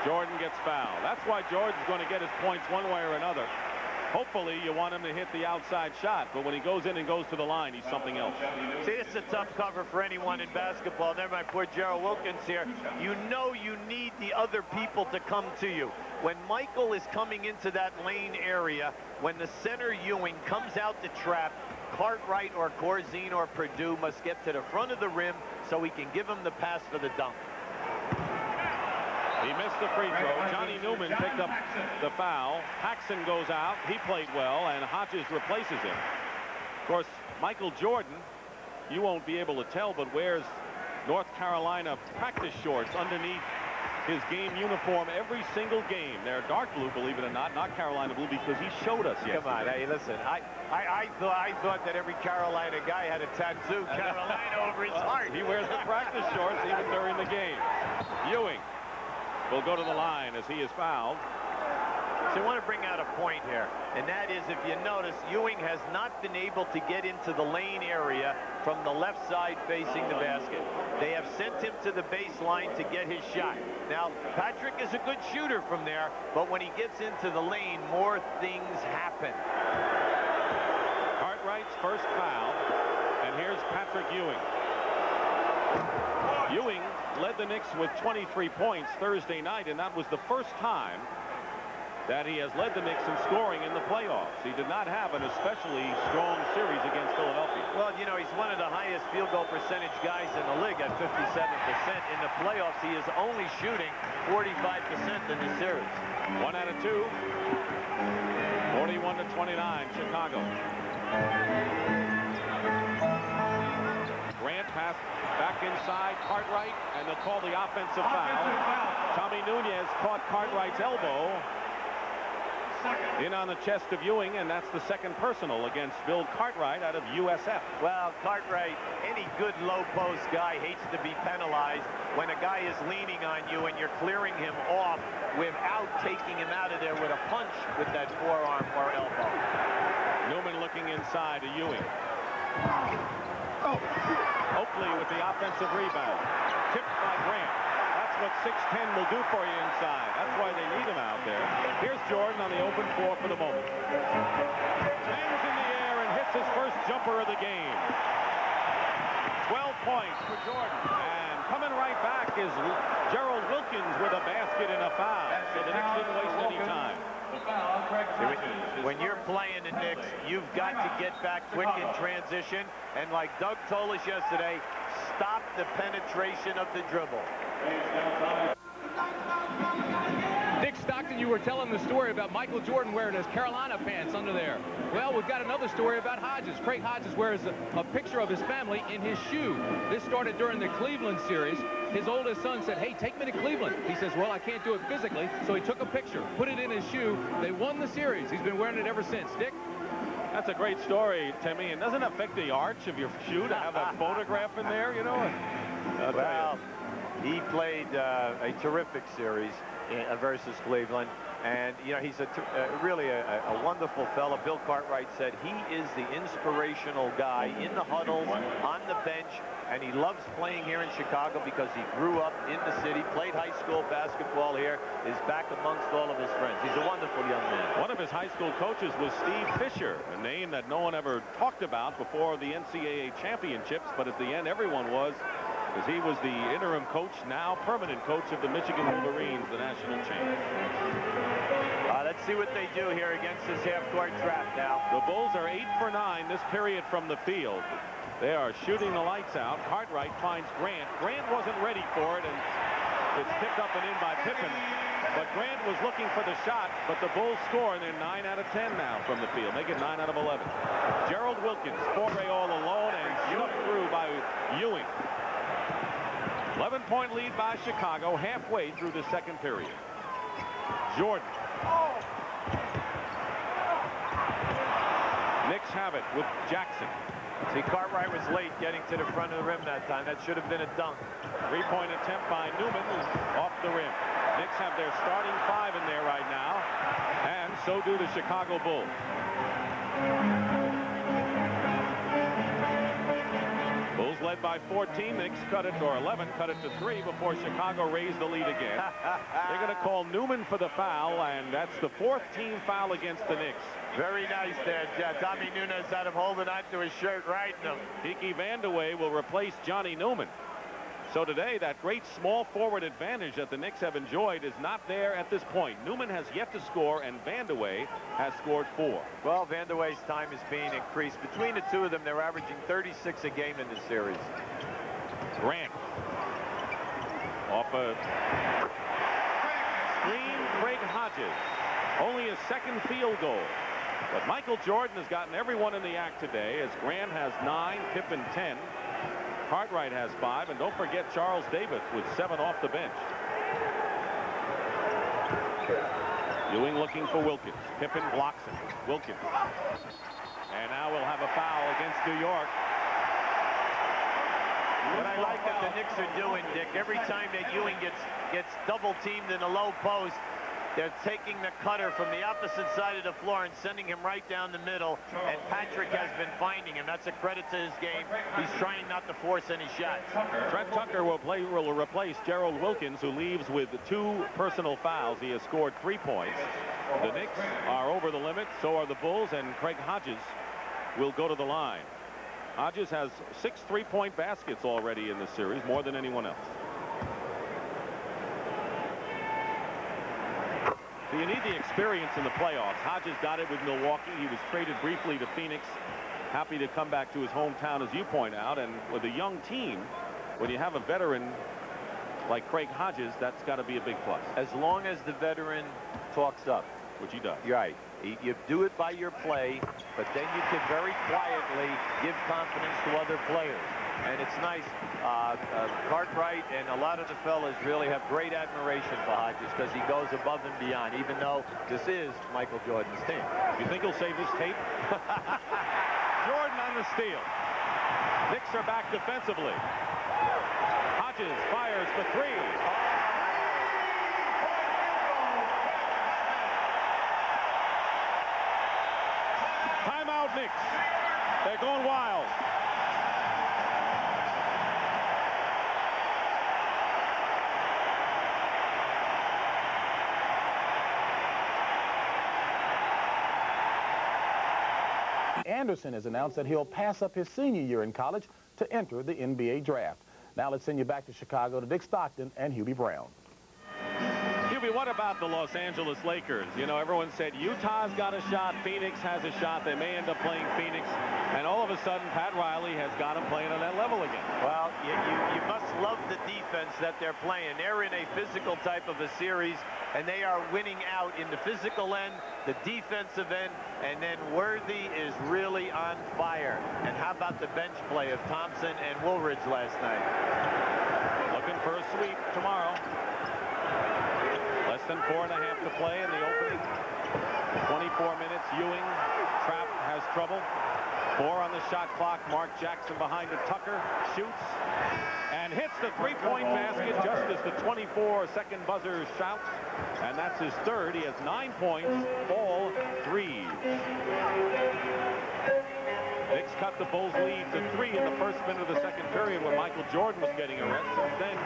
Jordan gets fouled. That's why Jordan's going to get his points one way or another. Hopefully, you want him to hit the outside shot, but when he goes in and goes to the line, he's something else. See, this is a tough cover for anyone in basketball. Never mind, poor Gerald Wilkins here. You know you need the other people to come to you. When Michael is coming into that lane area, when the center Ewing comes out to trap, Cartwright or Corzine or Perdue must get to the front of the rim so he can give him the pass for the dunk. He missed the free throw. Johnny Newman picked up the foul. Paxson goes out. He played well, and Hodges replaces him. Of course, Michael Jordan, you won't be able to tell, but wears North Carolina practice shorts underneath his game uniform every single game. They're dark blue, believe it or not Carolina blue, because he showed us yesterday. Come on, hey, listen. I thought that every Carolina guy had a tattoo, Carolina over his heart. He wears the practice shorts even during the game. Ewing will go to the line as he is fouled. So I want to bring out a point here, and that is, if you notice, Ewing has not been able to get into the lane area from the left side facing the basket. They have sent him to the baseline to get his shot. Now, Patrick is a good shooter from there, but when he gets into the lane, more things happen. Cartwright's first foul, and here's Patrick Ewing. Ewing led the Knicks with 23 points Thursday night, and that was the first time that he has led the Knicks in scoring in the playoffs. He did not have an especially strong series against Philadelphia. Well, you know, he's one of the highest field goal percentage guys in the league at 57%. In the playoffs, he is only shooting 45% in the series. 1 out of 2. 41-29, Chicago. Grant passed back inside Cartwright, and they'll call the offensive foul. Tommy Nunez caught Cartwright's elbow in on the chest of Ewing, and that's the second personal against Bill Cartwright out of USF. Well, Cartwright, any good low post guy hates to be penalized when a guy is leaning on you and you're clearing him off without taking him out of there with a punch with that forearm or elbow. Newman looking inside to Ewing. Oakley with the offensive rebound. Tipped by Grant. That's what 6'10" will do for you inside. That's why they need him out there. Here's Jordan on the open floor for the moment. Hangs in the air and hits his first jumper of the game. 12 points for Jordan. And coming right back is Gerald Wilkins with a basket and a foul. So the Knicks didn't waste any time. When you're playing the Knicks, you've got to get back quick in transition. And like Doug told us yesterday, stop the penetration of the dribble. Knicks Stockton, you were telling the story about Michael Jordan wearing his Carolina pants under there. Well, we've got another story about Hodges. Craig Hodges wears a picture of his family in his shoe. This started during the Cleveland series. His oldest son said, hey, take me to Cleveland. He says, well, I can't do it physically. So he took a picture, put it in his shoe. They won the series. He's been wearing it ever since. Dick? That's a great story, Timmy. And doesn't it affect the arch of your shoe to have a photograph in there, you know? Well, he played a terrific series versus Cleveland. And, you know, he's really a wonderful fellow. Bill Cartwright said he is the inspirational guy in the huddles, on the bench, and he loves playing here in Chicago because he grew up in the city, played high school basketball here, is back amongst all of his friends. He's a wonderful young man. One of his high school coaches was Steve Fisher, a name that no one ever talked about before the NCAA championships, but at the end everyone was, because he was the interim coach, now permanent coach of the Michigan Wolverines, the national champs. Let's see what they do here against this half-court trap now. The Bulls are 8 for 9 this period from the field. They are shooting the lights out. Cartwright finds Grant. Grant wasn't ready for it, and it's picked up and in by Pippen. But Grant was looking for the shot, but the Bulls score, and they're 9 out of 10 now from the field. Make it 9 out of 11. Gerald Wilkins, foray all alone, and snuck through by Ewing. 11-point lead by Chicago halfway through the second period. Jordan. Knicks have it with Jackson. See, Cartwright was late getting to the front of the rim that time. That should have been a dunk. Three-point attempt by Newman off the rim. Knicks have their starting 5 in there right now, and so do the Chicago Bulls. Bulls led by 14. Knicks cut it, or 11, cut it to 3 before Chicago raised the lead again. They're going to call Newman for the foul, and that's the 4th team foul against the Knicks. Very nice there. Tommy Nunes had him holding on to his shirt, riding him. Tiki Vandeweghe will replace Johnny Newman. So today, that great small forward advantage that the Knicks have enjoyed is not there at this point. Newman has yet to score, and Vandeweghe has scored 4. Well, Vandeweghe's time is being increased. Between the two of them, they're averaging 36 a game in this series. Grant. Off a screen, Craig Hodges. Only his 2nd field goal. But Michael Jordan has gotten everyone in the act today, as Grant has 9, Pippen 10. Cartwright has 5, and don't forget Charles Davis with 7 off the bench. Ewing looking for Wilkins. Pippen blocks him. Wilkins. And now we'll have a foul against New York. What I like that the Knicks are doing, Dick, every time that Ewing gets double-teamed in the low post, they're taking the cutter from the opposite side of the floor and sending him right down the middle, and Patrick has been finding him. That's a credit to his game. He's trying not to force any shots. Trent Tucker will replace Gerald Wilkins, who leaves with 2 personal fouls. He has scored 3 points. The Knicks are over the limit, so are the Bulls, and Craig Hodges will go to the line. Hodges has 6 3-point baskets already in this series, more than anyone else. You need the experience in the playoffs. Hodges got it with Milwaukee. He was traded briefly to Phoenix. Happy to come back to his hometown, as you point out. And with a young team, when you have a veteran like Craig Hodges, that's got to be a big plus. As long as the veteran talks up. Which he does. You're right. You do it by your play, but then you can very quietly give confidence to other players. And it's nice. Cartwright and a lot of the fellas really have great admiration for Hodges because he goes above and beyond, even though this is Michael Jordan's team. You think he'll save his tape? Jordan on the steal. Knicks are back defensively. Hodges fires for 3. Timeout, Knicks. They're going wild. Anderson has announced that he'll pass up his senior year in college to enter the NBA draft. Now let's send you back to Chicago to Dick Stockton and Hubie Brown. Hubie Ruby, what about the Los Angeles Lakers? You know, everyone said Utah's got a shot, Phoenix has a shot, they may end up playing Phoenix, and all of a sudden Pat Riley has got them playing on that level again. Well, you must love the defense that they're playing. They're in a physical type of a series, and they are winning out in the physical end, the defensive end, and then Worthy is really on fire. And how about the bench play of Thompson and Woolridge last night? Looking for a sweep tomorrow. Less than 4.5 to play in the opening 24 minutes. Ewing, Trapp has trouble. 4 on the shot clock. Mark Jackson behind it. Tucker shoots and hits the three-point basket just as the 24-second buzzer shouts. And that's his third. He has 9 points, all threes. Knicks cut the Bulls' lead to 3 in the first minute of the second period when Michael Jordan was getting a rest. Since then,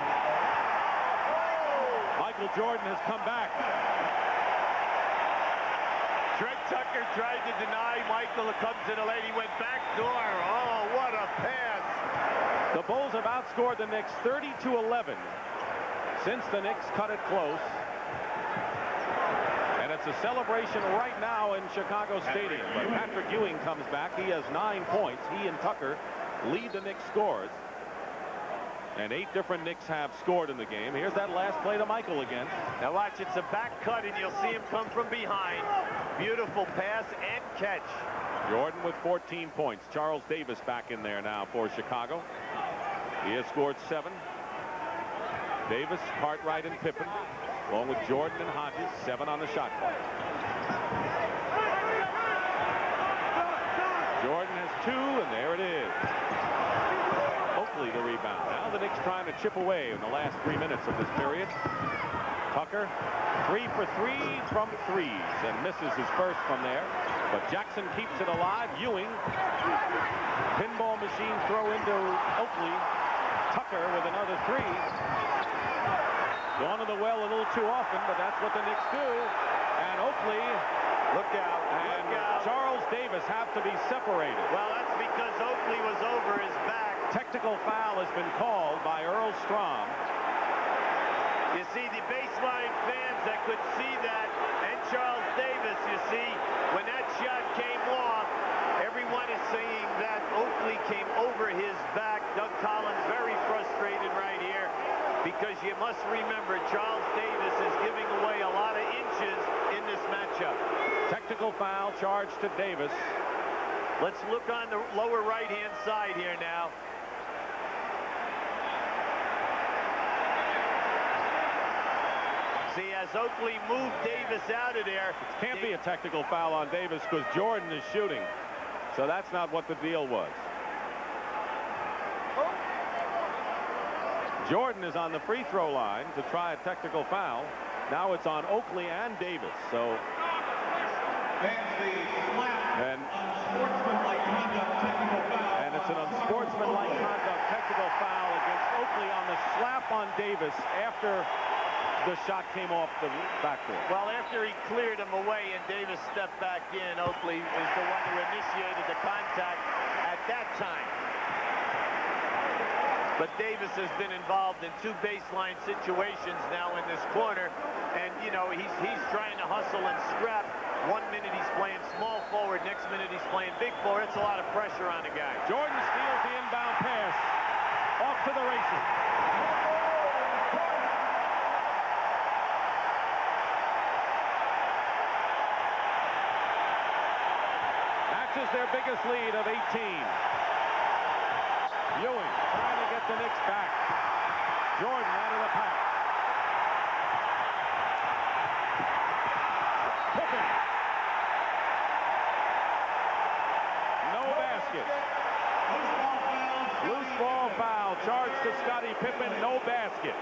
Michael Jordan has come back. Greg Tucker tried to deny Michael. It comes to the lady, went back door. Oh, what a pass. The Bulls have outscored the Knicks 30-11 since the Knicks cut it close. And it's a celebration right now in Chicago Stadium. But Patrick Ewing comes back. He has 9 points. He and Tucker lead the Knicks scores. And 8 different Knicks have scored in the game. Here's that last play to Michael again. Now watch, it's a back cut, and you'll see him come from behind. Beautiful pass and catch. Jordan with 14 points. Charles Davis back in there now for Chicago. He has scored 7. Davis, Cartwright, and Pippen, along with Jordan and Hodges, 7 on the shot clock. Jordan has 2, and there it is. Oakley the rebound. Now the Knicks trying to chip away in the last 3 minutes of this period. Tucker 3 for 3 from threes and misses his first from there. But Jackson keeps it alive. Ewing, pinball machine throw into Oakley. Tucker with another 3. Gone to the well a little too often, but that's what the Knicks do. And Oakley, look out, and look out. Charles Davis have to be separated. Well, that's because Oakley was over his back. Technical foul has been called by Earl Strom. You see the baseline fans that could see that, and Charles Davis, you see, when that shot came off, everyone is saying that Oakley came over his back. Doug Collins very frustrated right here, because you must remember Charles Davis is giving away a lot of inches in this matchup. Technical foul charged to Davis. Let's look on the lower right-hand side here now. See, as Oakley moved Davis out of there. It can't be a technical foul on Davis because Jordan is shooting. So that's not what the deal was. Jordan is on the free throw line to try a technical foul. Now it's on Oakley and Davis. So and it's an unsportsmanlike conduct technical foul against Oakley on the slap on Davis after the shot came off the backboard. Well, after he cleared him away and Davis stepped back in, Oakley is the one who initiated the contact at that time. But Davis has been involved in 2 baseline situations now in this corner. And, you know, he's trying to hustle and scrap. 1 minute he's playing small forward, next minute he's playing big forward. It's a lot of pressure on the guy. Jordan steals the inbound pass. Off to the races. That's their biggest lead of 18. Ewing trying to get the Knicks back. Jordan out of the pack. Pippen. No basket. Loose ball foul. Charged to Scottie Pippen. No basket.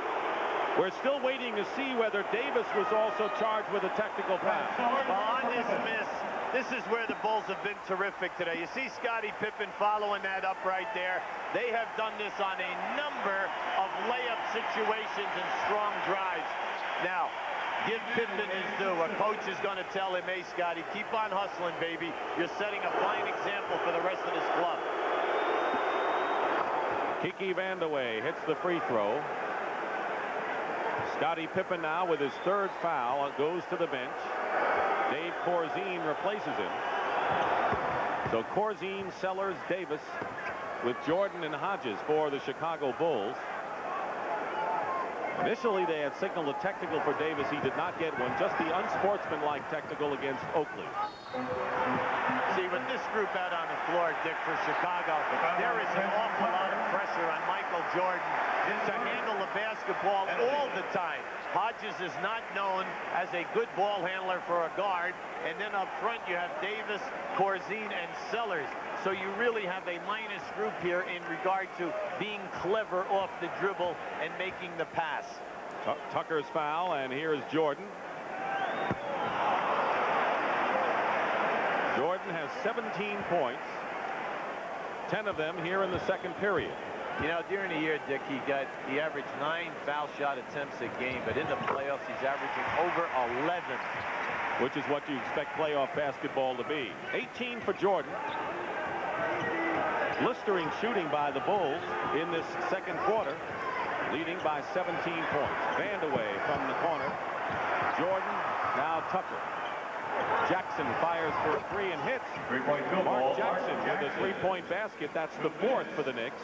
We're still waiting to see whether Davis was also charged with a technical foul. Well, on this miss, this is where the Bulls have been terrific today. You see Scottie Pippen following that up right there. They have done this on a number of layup situations and strong drives. Now, give Pippen his due. A coach is going to tell him, hey, Scottie, keep on hustling, baby. You're setting a fine example for the rest of this club. Kiki Vandeweghe hits the free throw. Scottie Pippen now with his third foul goes to the bench. Dave Corzine replaces him. So Corzine, Sellers, Davis with Jordan and Hodges for the Chicago Bulls. Initially, they had signaled a technical for Davis. He did not get one. Just the unsportsmanlike technical against Oakley. See, with this group out on the floor, Dick, for Chicago, there is an awful lot of pressure on Michael Jordan to handle the basketball all the time. Hodges is not known as a good ball handler for a guard. And then up front, you have Davis, Corzine, and Sellers. So you really have a minus group here in regard to being clever off the dribble and making the pass. Tucker's foul, and here is Jordan. Jordan has 17 points, 10 of them here in the second period. You know, during the year, Dick, he averaged 9 foul shot attempts a game, but in the playoffs, he's averaging over 11. Which is what you expect playoff basketball to be. 18 for Jordan. Blistering shooting by the Bulls in this second quarter, leading by 17 points. Vandaway from the corner. Jordan, now Tucker. Jackson fires for a three and hits. Mark Jackson with a three-point basket. That's the fourth for the Knicks.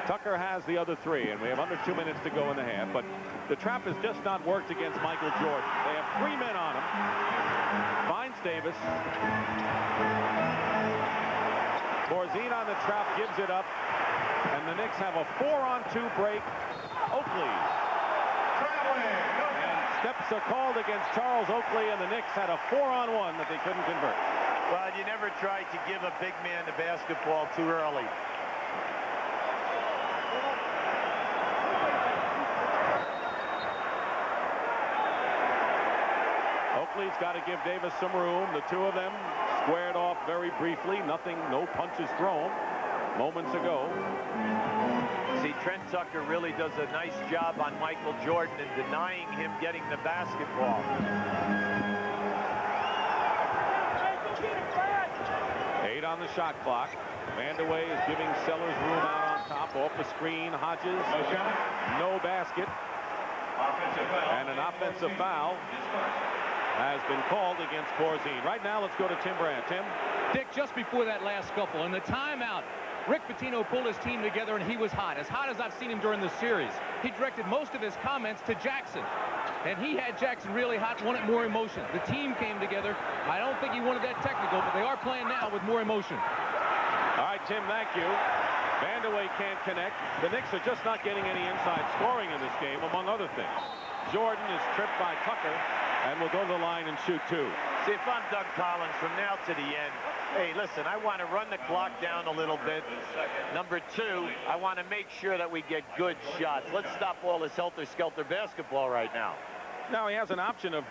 Tucker has the other three, and we have under 2 minutes to go in the half. But the trap has just not worked against Michael Jordan. They have 3 men on him. Finds Davis. Corzine on the trap, gives it up. And the Knicks have a 4-on-2 break. Oakley. Steps are called against Charles Oakley, and the Knicks had a 4-on-1 that they couldn't convert. Well, you never tried to give a big man the basketball too early. Oakley's got to give Davis some room. The two of them squared off very briefly. Nothing, no punches thrown moments ago. See, Trent Tucker really does a nice job on Michael Jordan in denying him getting the basketball. 8 on the shot clock. Vandaway is giving Sellers room out on top. Off the screen, Hodges. No basket. And an offensive foul has been called against Corzine. Right now, let's go to Tim Brandt. Tim? Dick, just before that last scuffle, in the timeout, Rick Pitino pulled his team together, and he was hot as I've seen him during the series. He directed most of his comments to Jackson, and he had Jackson really hot, wanted more emotion. The team came together. I don't think he wanted that technical, but they are playing now with more emotion. All right, Tim, thank you. Vandaway can't connect. The Knicks are just not getting any inside scoring in this game, among other things. Jordan is tripped by Tucker and will go to the line and shoot 2. See, if I'm Doug Collins from now to the end, hey, listen, I want to run the clock down a little bit. Number 2, I want to make sure that we get good shots. Let's stop all this helter-skelter basketball right now. Now he has an option of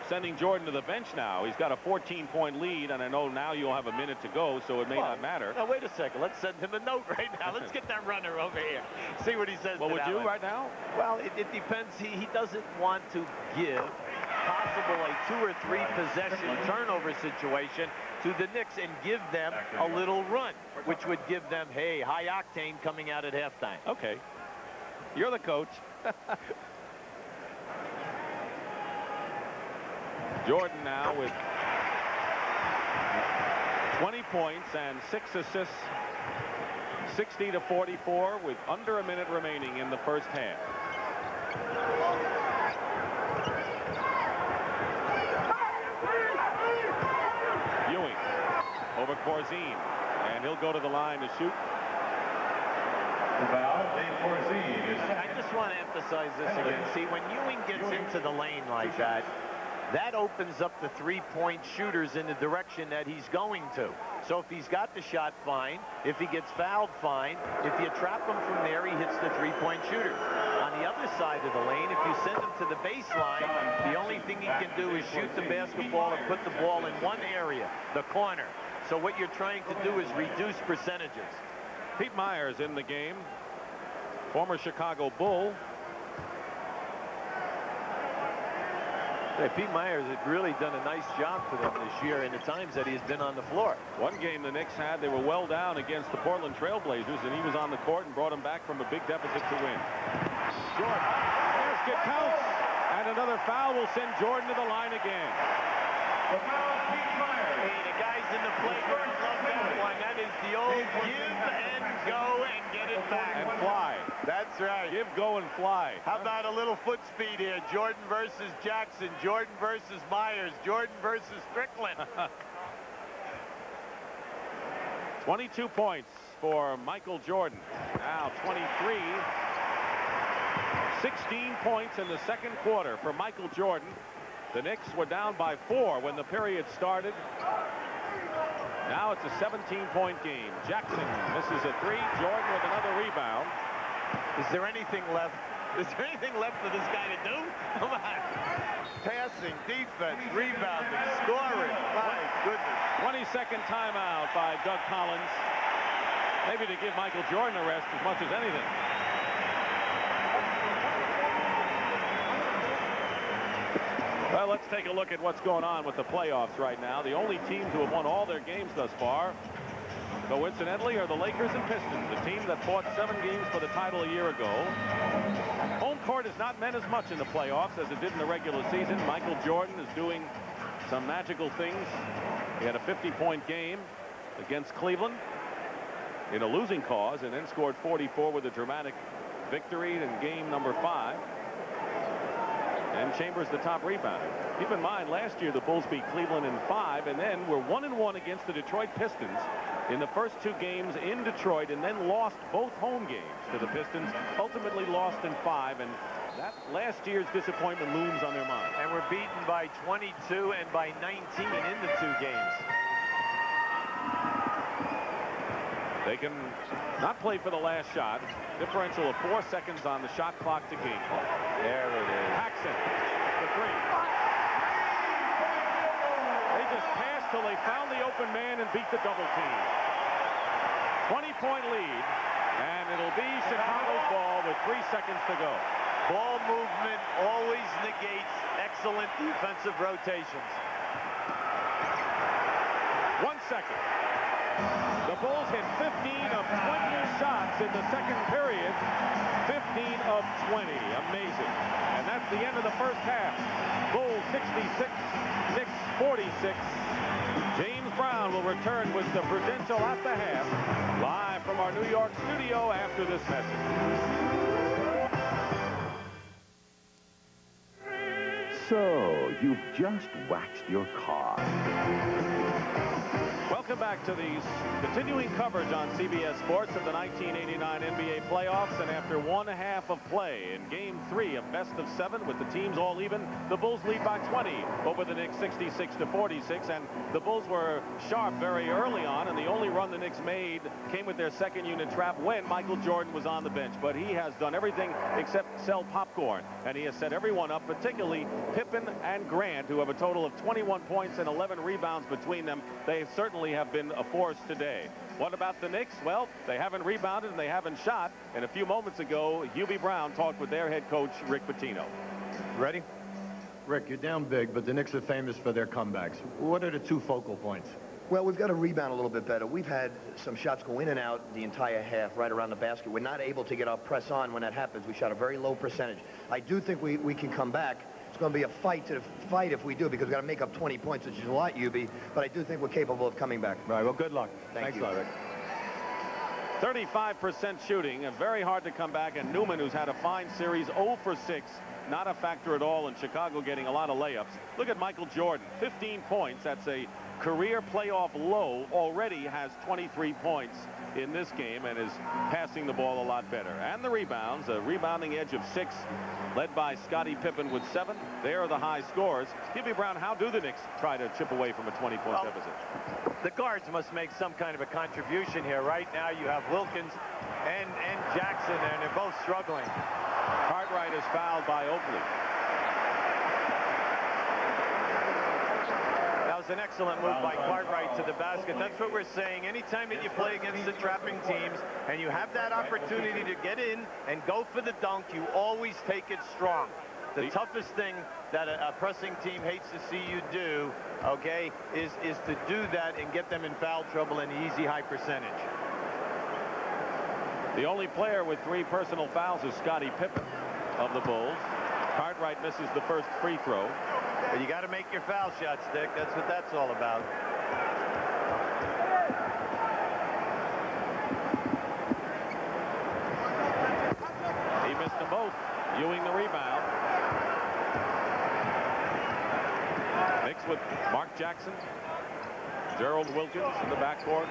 sending Jordan to the bench now. He's got a 14-point lead, and I know now you'll have a minute to go, so it may not matter. Now, wait a second. Let's send him a note right now. Let's get that runner over here. See what he says. What would you right now? Well, it depends. He doesn't want to give possible a 2 or 3 possession turnover situation to the Knicks and give them a little run, which would give them, hey, high octane coming out at halftime. Okay. You're the coach. Jordan now with 20 points and 6 assists, 60-44 with under a minute remaining in the first half. Ewing over Corzine, and he'll go to the line to shoot. I just want to emphasize this again. See, when Ewing gets into the lane like that, that opens up the three-point shooters in the direction that he's going to. So if he's got the shot, fine. If he gets fouled, fine. If you trap him from there, he hits the three-point shooter. On the other side of the lane, if you send him to the baseline, the only thing he can do is shoot the basketball and put the ball in one area, the corner. So what you're trying to do is reduce percentages. Pete Myers in the game, former Chicago Bull. Hey, Pete Myers has really done a nice job for them this year in the times that he's been on the floor. One game the Knicks had, they were well down against the Portland Trail Blazers, and he was on the court and brought them back from a big deficit to win. Jordan, there's basket counts. And another foul will send Jordan to the line again. Hey, the guys in the playground love that one. That is the old give and go and get it back. And fly. That's right. Give, go, and fly. How about a little foot speed here? Jordan versus Jackson. Jordan versus Myers. Jordan versus Strickland. 22 points for Michael Jordan. Now 23. 16 points in the second quarter for Michael Jordan. The Knicks were down by 4 when the period started. Now it's a 17-point game. Jackson misses a 3. Jordan with another rebound. Is there anything left? Is there anything left for this guy to do? Come on. Passing, defense, rebounding, scoring. My goodness. 22nd timeout by Doug Collins. Maybe to give Michael Jordan a rest as much as anything. Well, let's take a look at what's going on with the playoffs right now. The only teams who have won all their games thus far, coincidentally, are the Lakers and Pistons, the team that fought 7 games for the title a year ago. Home court has not meant as much in the playoffs as it did in the regular season. Michael Jordan is doing some magical things. He had a 50-point game against Cleveland in a losing cause and then scored 44 with a dramatic victory in game number 5. And Chambers the top rebounder. Keep in mind, last year the Bulls beat Cleveland in 5 and then were 1-1 against the Detroit Pistons in the first 2 games in Detroit, and then lost both home games to the Pistons, ultimately lost in 5, and that last year's disappointment looms on their mind. And we're beaten by 22 and by 19 in the 2 games. They can not play for the last shot. Differential of 4 seconds on the shot clock to game clock. There it is. Paxson, the 3. They just passed till they found the open man and beat the double team. 20-point lead, and it'll be Chicago's ball with 3 seconds to go. Ball movement always negates excellent defensive rotations. 1 second. The Bulls hit 15 of 20 shots in the second period. 15 of 20. Amazing. And that's the end of the first half. Bulls 66, Knicks 46. James Brown will return with the Prudential at the half. Live from our New York studio after this message. So, you've just waxed your car. Welcome back to the continuing coverage on CBS Sports of the 1989 NBA playoffs. And after 1/2 of play in Game 3 of best of 7 with the teams all even, the Bulls lead by 20 over the Knicks 66-46. And the Bulls were sharp very early on, and the only run the Knicks made came with their second unit trap when Michael Jordan was on the bench. But he has done everything except sell popcorn, and he has set everyone up, particularly Pippen and Grant, who have a total of 21 points and 11 rebounds between them. They certainly have been a force today. What about the Knicks? Well, they haven't rebounded and they haven't shot. And a few moments ago, Hubie Brown talked with their head coach, Rick Pitino. Ready? Rick, you're down big, but the Knicks are famous for their comebacks. What are the 2 focal points? Well, we've got to rebound a little bit better. We've had some shots go in and out the entire half, right around the basket. We're not able to get our press on when that happens. We shot a very low percentage. I do think we can come back. It's going to be a fight if we do, because we've got to make up 20 points, which is a lot, Hubie. But I do think we're capable of coming back. Right, well, good luck. Thanks a lot, Rick. 35% shooting, and very hard to come back. And Newman, who's had a fine series, 0 for 6. Not a factor at all in Chicago getting a lot of layups. Look at Michael Jordan, 15 points. That's a career playoff low. Already has 23 points in this game and is passing the ball a lot better. And the rebounds, a rebounding edge of 6, led by Scottie Pippen with 7. They are the high scores. Hubie Brown, how do the Knicks try to chip away from a 20-point deficit? The guards must make some kind of a contribution here. Right now you have Wilkins and Jackson, and they're both struggling. Cartwright is fouled by Oakley. That was an excellent move by Cartwright to the basket. That's what we're saying. Anytime that you play against the trapping teams and you have that opportunity to get in and go for the dunk, you always take it strong. The toughest thing that a pressing team hates to see you do, okay, is to do that and get them in foul trouble in the easy high percentage. The only player with 3 personal fouls is Scottie Pippen of the Bulls. Cartwright misses the first free throw. But you got to make your foul shots, Dick. That's what that's all about. He missed them both. Ewing the rebound. Knicks with Mark Jackson, Gerald Wilkins in the backcourt,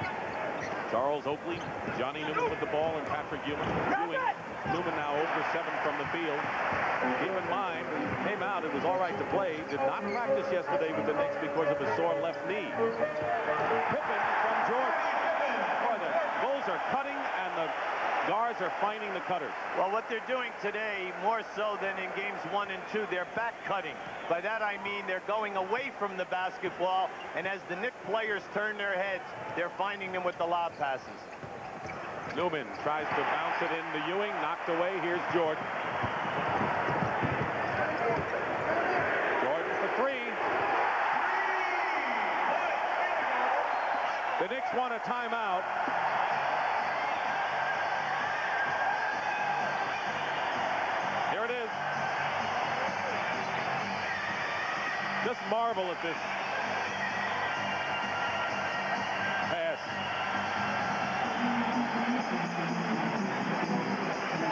Charles Oakley, Johnny Newman with the ball, and Patrick Ewing. Newman now 0 for 7 from the field. Keep in mind, he came out, it was all right to play, did not practice yesterday with the Knicks because of a sore left knee. Pippen from Jordan. Boy, the Bulls are cutting and the guards are finding the cutters. Well, what they're doing today, more so than in games 1 and 2, they're back cutting. By that I mean they're going away from the basketball, and as the Knicks players turn their heads, they're finding them with the lob passes. Newman tries to bounce it into Ewing, knocked away. Here's Jordan. Jordan for 3. The Knicks want a timeout. Here it is. Just marvel at this pass.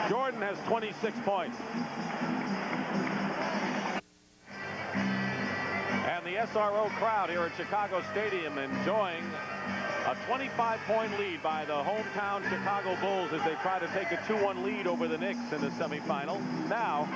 Jordan has 26 points. And the SRO crowd here at Chicago Stadium enjoying a 25-point lead by the hometown Chicago Bulls as they try to take a 2-1 lead over the Knicks in the semifinal. Now,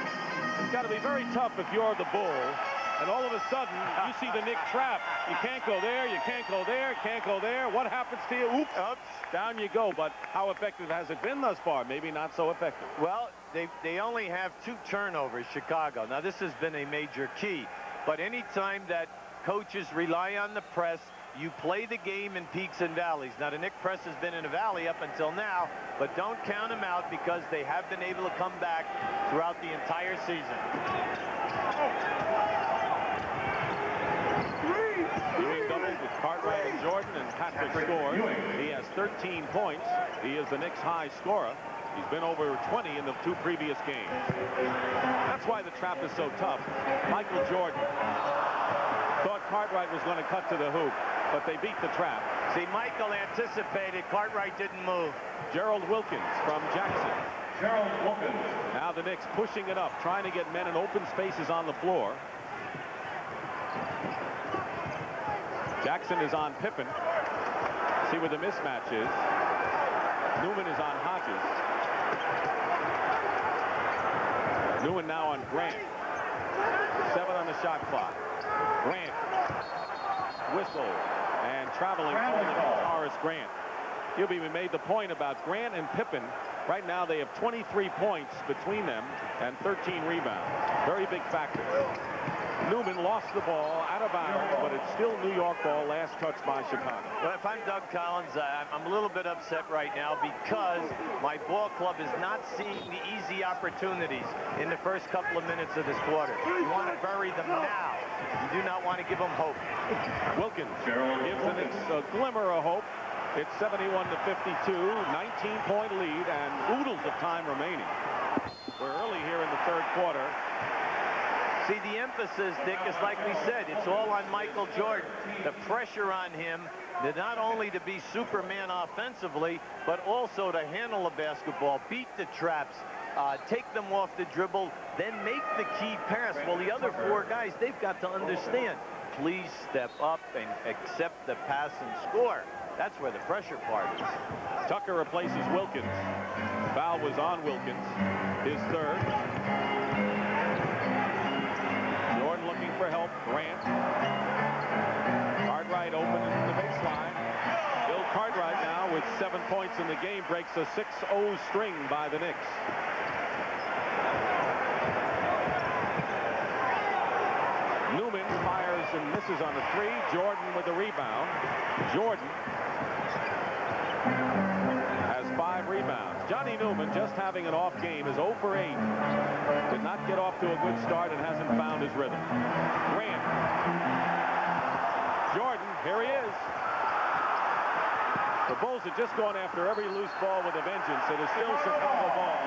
it's got to be very tough if you're the Bull, and all of a sudden, you see the Knicks trap. You can't go there, you can't go there, can't go there. What happens to you? Oops, down you go. But how effective has it been thus far? Maybe not so effective. Well, they only have 2 turnovers, Chicago. Now, this has been a major key. But any time that coaches rely on the press, you play the game in peaks and valleys. Now, the Knicks press has been in a valley up until now, but don't count them out because they have been able to come back throughout the entire season. Ewing doubled with Cartwright and Jordan, and Patrick scored. He has 13 points. He is the Knicks' high scorer. He's been over 20 in the 2 previous games. That's why the trap is so tough. Michael Jordan thought Cartwright was going to cut to the hoop, but they beat the trap. See, Michael anticipated. Cartwright didn't move. Gerald Wilkins from Jackson. Gerald Wilkins. Now the Knicks pushing it up, trying to get men in open spaces on the floor. Jackson is on Pippen. See where the mismatch is. Newman is on Hodges. Newman now on Grant. 7 on the shot clock. Grant. Whistle. And traveling Horace Grant. Gilby made the point about Grant and Pippen. Right now they have 23 points between them and 13 rebounds. Very big factor. Newman lost the ball out of bounds, but it's still New York ball, last touch by Chicago. Well, if I'm Doug Collins, I'm a little bit upset right now because my ball club is not seeing the easy opportunities in the first couple of minutes of this quarter. You want to bury them now. You do not want to give them hope. Wilkins gives the Knicks a glimmer of hope. It's 71-52, 19-point lead, and oodles of time remaining. We're early here in the 3rd quarter. See, the emphasis, Dick, is like we said, it's all on Michael Jordan. The pressure on him, not only to be Superman offensively, but also to handle the basketball, beat the traps, take them off the dribble, then make the key pass. Well, the other 4 guys, they've got to understand, please step up and accept the pass and score. That's where the pressure part is. Tucker replaces Wilkins. Foul was on Wilkins, his 3rd. Jordan looking for help. Grant. Cartwright open in the baseline. Bill Cartwright now with 7 points in the game breaks a 6-0 string by the Knicks. Newman fires and misses on a 3. Jordan with the rebound. Jordan has 5 rebounds. Johnny Newman, just having an off game, is 0 for 8. Did not get off to a good start and hasn't found his rhythm. Grant. Jordan, here he is. The Bulls are just going after every loose ball with a vengeance. It is still Chicago ball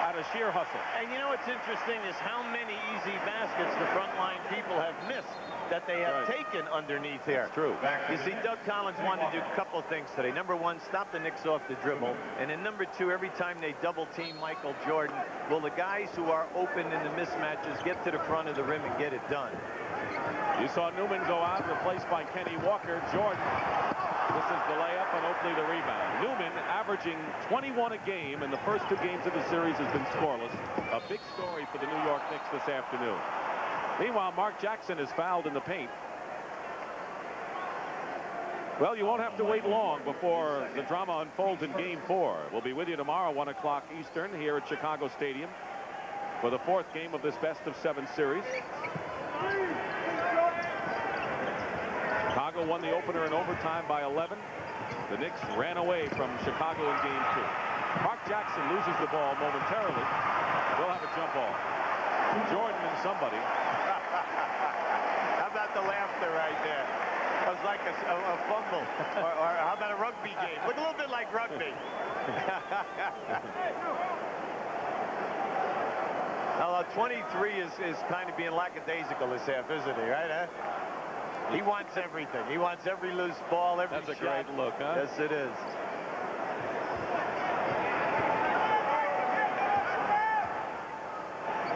at out of sheer hustle. And you know what's interesting is how many easy baskets the front line people have missed that they have taken underneath here. That's true. You see, Doug Collins wanted to do a couple of things today. Number one, stop the Knicks off the dribble. And then number two, every time they double team Michael Jordan, will the guys who are open in the mismatches get to the front of the rim and get it done? You saw Newman go out, replaced by Kenny Walker. Jordan, this is the layup and Oakley the rebound. Newman averaging 21 a game in the first 2 games of the series has been scoreless. A big story for the New York Knicks this afternoon. Meanwhile, Mark Jackson is fouled in the paint. Well, you won't have to wait long before the drama unfolds in Game 4. We'll be with you tomorrow, 1 o'clock Eastern, here at Chicago Stadium for the 4th game of this best-of-7 series. Chicago won the opener in overtime by 11. The Knicks ran away from Chicago in Game 2. Mark Jackson loses the ball momentarily. They'll have a jump ball. Jordan and somebody. How about the laughter right there? It was like a fumble. or how about a rugby game? Look a little bit like rugby. Now, 23 is kind of being lackadaisical this half, isn't he? Right, huh? He wants everything. He wants every loose ball, every shot. That's a great look, huh? Yes, it is.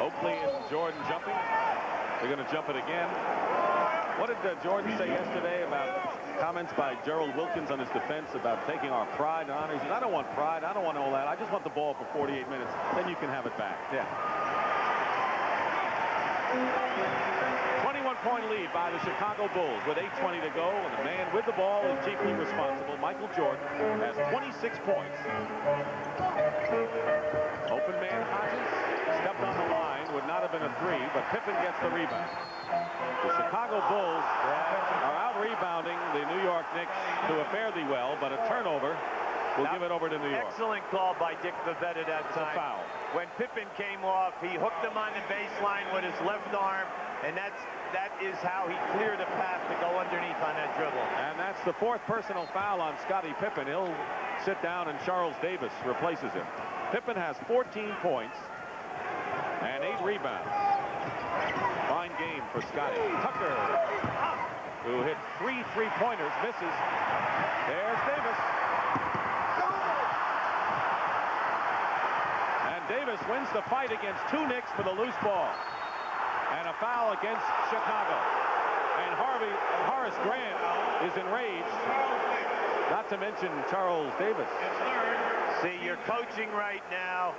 Oakley and Jordan jumping. They're going to jump it again. What did Jordan say yesterday about comments by Gerald Wilkins on his defense about taking our pride and honor? He said, I don't want pride. I don't want all that. I just want the ball for 48 minutes. Then you can have it back. Yeah. 21-point lead by the Chicago Bulls with 8:20 to go. And the man with the ball is chiefly responsible. Michael Jordan has 26 points. Open man Hodges stepped on the line. Would not have been a 3, but Pippen gets the rebound. The Chicago Bulls are out-rebounding the New York Knicks, who are fairly well, but a turnover will give it over to New York. Excellent call by Dick Bavetta that time. A foul. When Pippen came off, he hooked him on the baseline with his left arm, and that is how he cleared a path to go underneath on that dribble. And that's the 4th personal foul on Scottie Pippen. He'll sit down, and Charles Davis replaces him. Pippen has 14 points and 8 rebounds. Fine game for Scottie. Tucker, who hit 3 3-pointers, misses. There's Davis. And Davis wins the fight against 2 Knicks for the loose ball. And a foul against Chicago. And Horace Grant is enraged. Not to mention Charles Davis. See, you're coaching right now,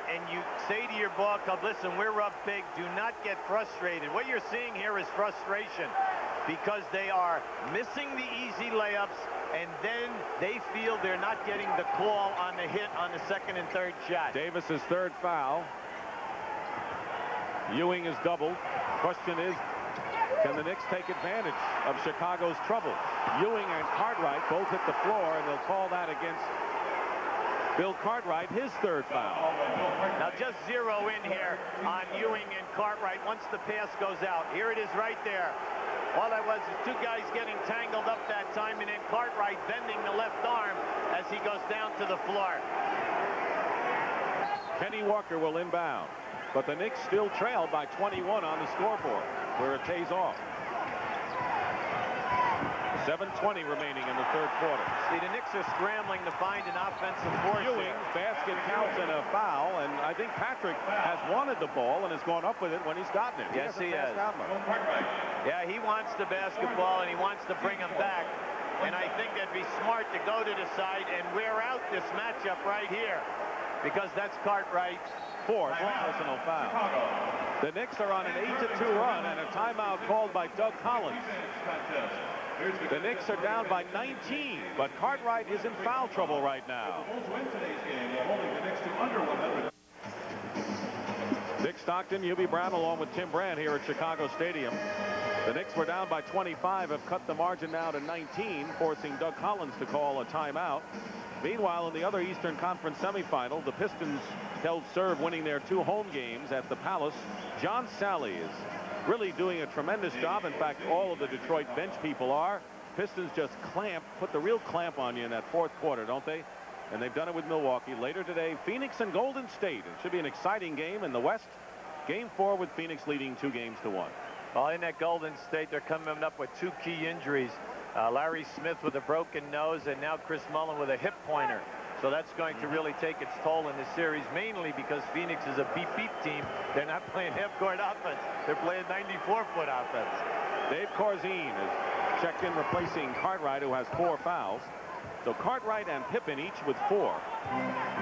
and you say to your ball club, listen, we're up big. Do not get frustrated. What you're seeing here is frustration because they are missing the easy layups, and then they feel they're not getting the call on the hit on the 2nd and 3rd shot. Davis's 3rd foul. Ewing is doubled. Question is, can the Knicks take advantage of Chicago's trouble? Ewing and Cartwright both hit the floor, and they'll call that against Bill Cartwright, his 3rd foul. Now just zero in here on Ewing and Cartwright once the pass goes out. Here it is right there. All that was is 2 guys getting tangled up that time, and then Cartwright bending the left arm as he goes down to the floor. Kenny Walker will inbound, but the Knicks still trail by 21 on the scoreboard, where it pays off. 7:20 remaining in the 3rd quarter. See, the Knicks are scrambling to find an offensive force. Ewing's basket counts and a foul, and I think Patrick has wanted the ball and has gone up with it when he's gotten it. Yes, he has. Yeah, he wants the basketball, and he wants to bring him back. And I think it'd be smart to go to the side and wear out this matchup right here, because that's Cartwright's 4th personal foul. The Knicks are on an 8-2 run, and a timeout called by Doug Collins. The Knicks are down by 19, but Cartwright is in foul trouble right now. Dick Stockton, Hubie Brown, along with Tim Brand here at Chicago Stadium. The Knicks were down by 25, have cut the margin now to 19, forcing Doug Collins to call a timeout. Meanwhile, in the other Eastern Conference semifinal, the Pistons held serve, winning their 2 home games at the Palace. John Sally is really doing a tremendous job. In fact, all of the Detroit bench people are. Pistons just put the real clamp on you in that 4th quarter, don't they? and they've done it with Milwaukee. Later today, Phoenix and Golden State. It should be an exciting game in the West. Game 4 with Phoenix leading 2-1. Well, in that Golden State, they're coming up with 2 key injuries. Larry Smith with a broken nose, and now Chris Mullin with a hip pointer. So that's going to really take its toll in this series, mainly because Phoenix is a beep-beep team. They're not playing half-court offense. They're playing 94-foot offense. Dave Corzine is checked in replacing Cartwright, who has 4 fouls. So Cartwright and Pippen each with 4.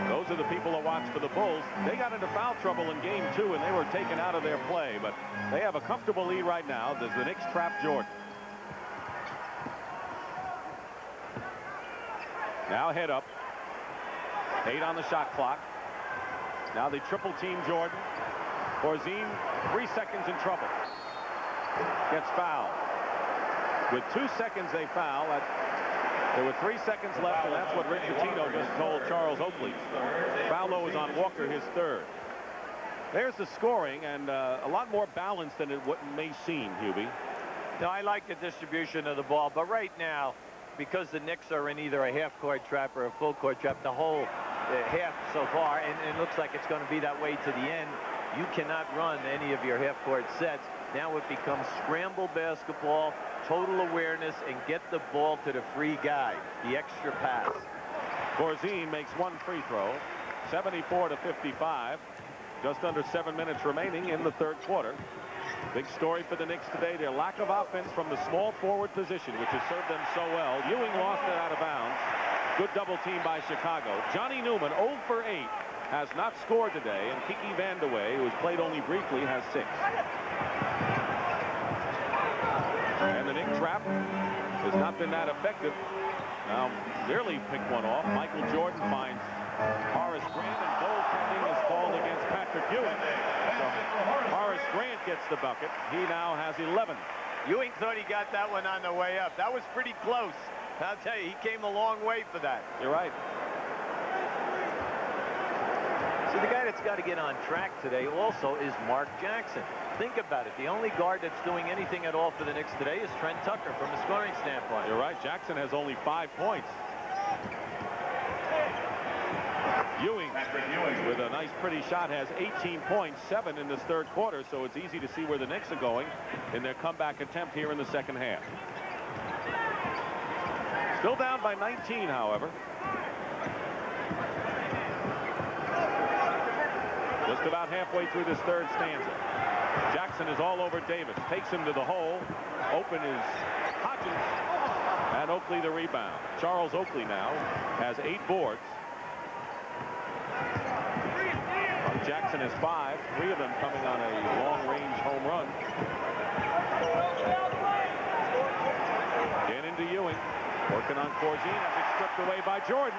Those are the people that watch for the Bulls. They got into foul trouble in game 2, and they were taken out of their play. But they have a comfortable lead right now. Does the Knicks trap Jordan? Now head up. 8 on the shot clock. Now they triple team Jordan. Corzine, 3 seconds in trouble. Gets fouled. With 2 seconds they foul. There were 3 seconds left, and that's what Rick Pitino just told Charles Oakley. Foul though is on Walker, his 3rd. There's the scoring, and a lot more balanced than it may seem, Hubie. No, I like the distribution of the ball, but right now, because the Knicks are in either a half-court trap or a full-court trap, the whole half so far, and it looks like it's going to be that way to the end. You cannot run any of your half-court sets. Now it becomes scramble basketball, total awareness, and get the ball to the free guy, the extra pass. Corzine makes 1 free throw, 74-55. Just under 7 minutes remaining in the 3rd quarter. Big story for the Knicks today, their lack of offense from the small forward position, which has served them so well. Ewing lost it out of bounds. Good double team by Chicago. Johnny Newman, 0 for 8, has not scored today, and Kiki Vandeweghe, who has played only briefly, has 6. And the Knicks trap has not been that effective. Now, nearly picked one off. Michael Jordan finds Horace Grant, and goaltending is called against Patrick Ewing. So Horace Grant gets the bucket. He now has 11. Ewing thought he got that one on the way up. That was pretty close. I'll tell you, he came a long way for that. You're right. See, the guy that's got to get on track today also is Mark Jackson. Think about it. The only guard that's doing anything at all for the Knicks today is Trent Tucker from a scoring standpoint. You're right. Jackson has only 5 points. Ewing, with a nice pretty shot, has 18 points, 7 in this 3rd quarter, so it's easy to see where the Knicks are going in their comeback attempt here in the 2nd half. Still down by 19, however. Just about halfway through this 3rd stanza. Jackson is all over Davis, takes him to the hole. Open is Hodges, and Oakley the rebound. Charles Oakley now has 8 boards. Jackson has 5, 3 of them coming on a long-range home run. Again into Ewing, working on Corzine as it's stripped away by Jordan.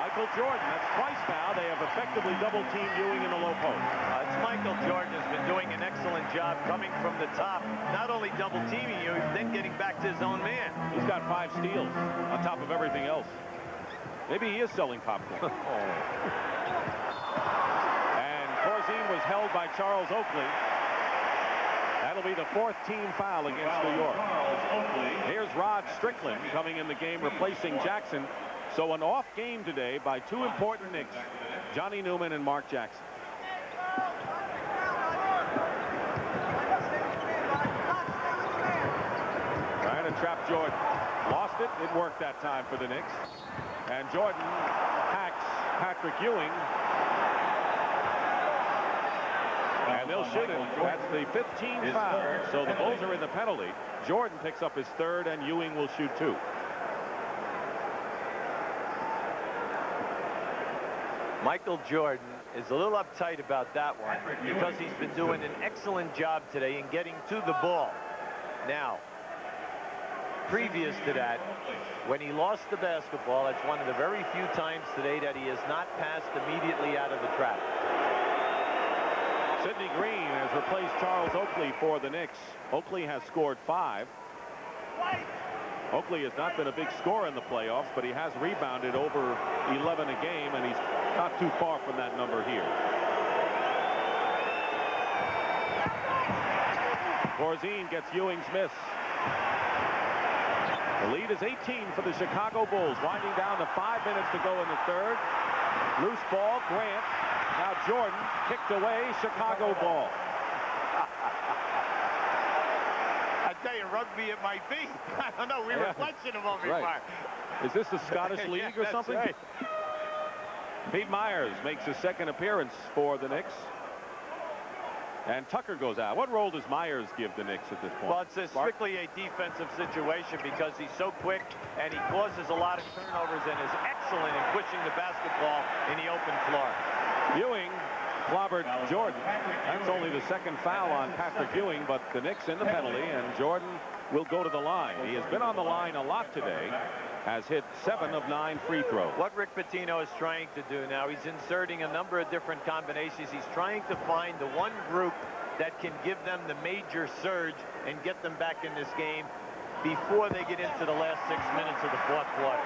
Michael Jordan, that's twice now. They have effectively double-teamed Ewing in the low post. It's Michael Jordan has been doing an excellent job coming from the top, not only double-teaming you, then getting back to his own man. He's got 5 steals on top of everything else. Maybe he is selling popcorn. Corzine was held by Charles Oakley. That'll be the 4th team foul against New York. Here's Rod Strickland coming in the game, replacing Jackson. So an off game today by 2 important Knicks, Johnny Newman and Mark Jackson. Trying to trap Jordan. Lost it. It worked that time for the Knicks. And Jordan hacks Patrick Ewing. And they'll shoot it. That's the 15th foul. So the Bulls are in the penalty. Jordan picks up his 3rd, and Ewing will shoot 2. Michael Jordan is a little uptight about that one because he's been doing an excellent job today in getting to the ball. Now, previous to that, when he lost the basketball, that's one of the very few times today that he has not passed immediately out of the trap. Sidney Green has replaced Charles Oakley for the Knicks. Oakley has scored 5. Oakley has not been a big scorer in the playoffs, but he has rebounded over 11 a game, and he's not too far from that number here. Corzine gets Ewing's miss. The lead is 18 for the Chicago Bulls, winding down to 5 minutes to go in the third. Loose ball, Grant. Now Jordan kicked away, Chicago ball. I tell you, rugby it might be. I don't know. We were flexing them over right. Is this the Scottish League or something? Right. Pete Myers makes his second appearance for the Knicks. And Tucker goes out. What role does Myers give the Knicks at this point? Well, it's strictly a defensive situation because he's so quick and he causes a lot of turnovers and is excellent in pushing the basketball in the open floor. Ewing clobbered Jordan. That's only the second foul on Patrick Ewing, but the Knicks in the penalty, and Jordan will go to the line. He has been on the line a lot today, has hit 7 of 9 free throws. What Rick Pitino is trying to do now, he's inserting a number of different combinations. He's trying to find the one group that can give them the major surge and get them back in this game before they get into the last 6 minutes of the fourth quarter.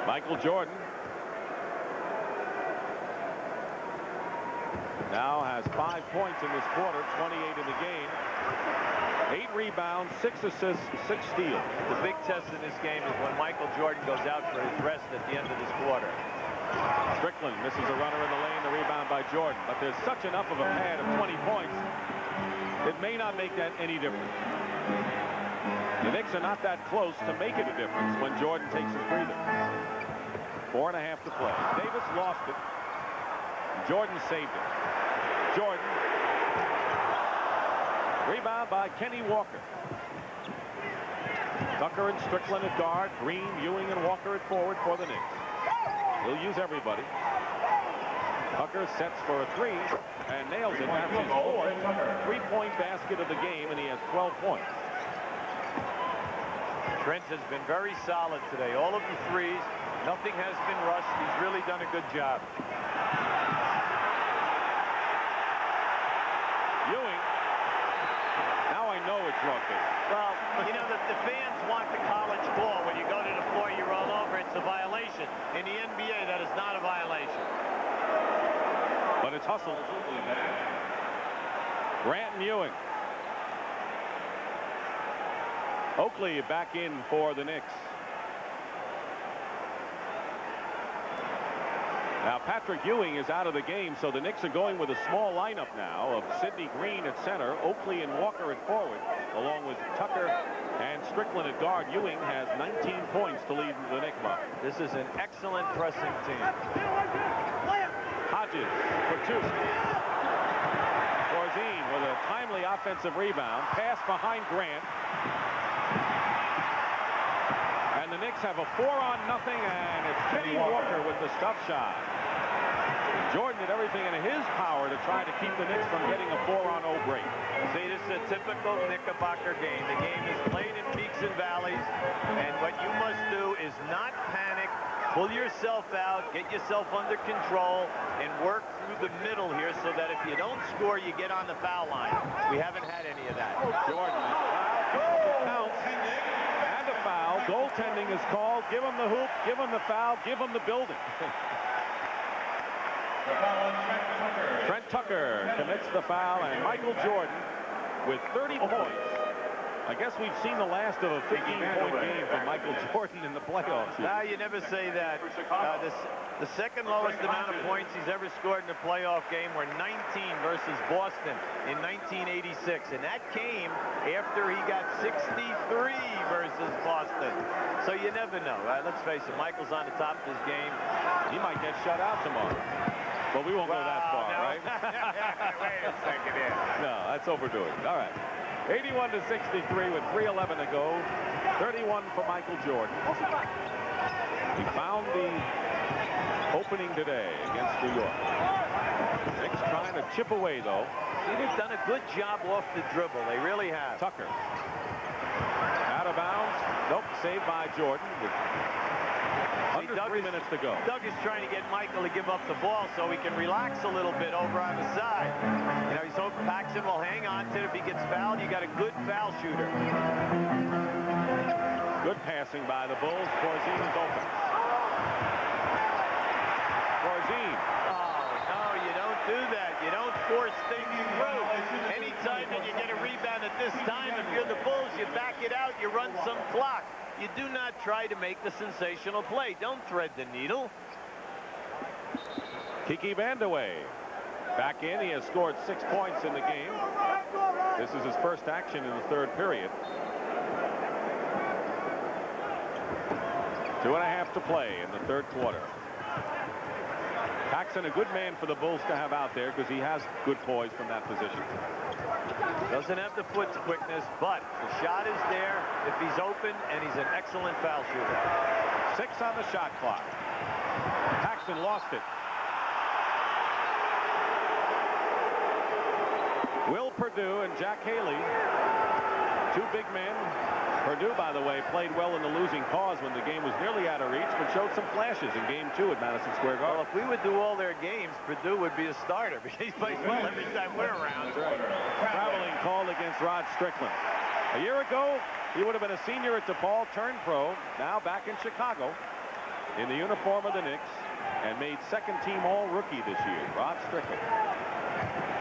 Michael Jordan now has 5 points in this quarter, 28 in the game. 8 rebounds, 6 assists, 6 steals. The big test in this game is when Michael Jordan goes out for his rest at the end of this quarter. Strickland misses a runner in the lane, the rebound by Jordan. But there's such enough of a pad of 20 points, it may not make that any difference. The Knicks are not that close to make it a difference when Jordan takes his breather. 4.5 to play. Davis lost it. Jordan saved it. Jordan. Rebound by Kenny Walker. Tucker and Strickland at guard. Green, Ewing, and Walker at forward for the Knicks. He'll use everybody. Tucker sets for a 3 and nails it. That's his 4th 3-point basket of the game, and he has 12 points. Trent has been very solid today. All of the threes. Nothing has been rushed. He's really done a good job. Ewing. Now I know it's rugby. Well, you know, the fans want the college call. When you go to the floor, you roll over. It's a violation. In the NBA, that is not a violation. But it's hustle. Grant and Ewing. Oakley back in for the Knicks. Now Patrick Ewing is out of the game, so the Knicks are going with a small lineup now of Sidney Green at center, Oakley and Walker at forward, along with Tucker and Strickland at guard. Ewing has 19 points to lead the Knicks line. This is an excellent pressing team. Hodges for 2. Corzine with a timely offensive rebound. Pass behind Grant. And the Knicks have a 4-on-0, and it's Kenny Walker with the stuff shot. Jordan did everything in his power to try to keep the Knicks from getting a 4-on-0 break. See, this is a typical Knickerbocker game. The game is played in peaks and valleys, and what you must do is not panic, pull yourself out, get yourself under control, and work through the middle here so that if you don't score, you get on the foul line. We haven't had any of that. Jordan counts. And a foul. Goaltending is called. Give him the hoop, give him the foul, give him the building. Trent Tucker commits the point, and Michael Jordan with 30 points. I guess we've seen the last of a 15-point game from Michael Jordan in the playoffs. Now, you never say that. The second lowest amount of points he's ever scored in a playoff game were 19 versus Boston in 1986. And that came after he got 63 versus Boston. So you never know. Let's face it, Michael's on the top of his game. He might get shut out tomorrow. But we won't go that far, no. right? Wait a second here. No, that's overdoing it. All right. 81 to 63 with 3:11 to go. 31 for Michael Jordan. He found the opening today against New York. Knicks trying to chip away, though. They've done a good job off the dribble. They really have. Tucker. Out of bounds. Nope, saved by Jordan. With under 3 minutes to go. Doug is trying to get Michael to give up the ball so he can relax a little bit over on the side. You know, he's hoping Paxson will hang on to it. If he gets fouled, you got a good foul shooter. Good passing by the Bulls. Corzine is open. Corzine. Oh, no, you don't do that. You don't force things through. Anytime that you get a rebound at back it out, you run some clock. You do not try to make the sensational play. Don't thread the needle. Kiki Vandeweghe back in. He has scored 6 points in the game. This is his first action in the third period. 2.5 to play in the third quarter. Paxson, a good man for the Bulls to have out there because he has good poise from that position. Doesn't have the foot quickness, but the shot is there if he's open, and he's an excellent foul shooter. 6 on the shot clock. Paxson lost it. Will Perdue and Jack Haley, 2 big men. Perdue, by the way, played well in the losing cause when the game was nearly out of reach, but showed some flashes in Game 2 at Madison Square Garden. Well, if we would do all their games, Perdue would be a starter because he plays well every time we're around. That's right. Traveling call against Rod Strickland. A year ago, he would have been a senior at DePaul, turned pro, now back in Chicago in the uniform of the Knicks, and made second-team All-Rookie this year. Rod Strickland.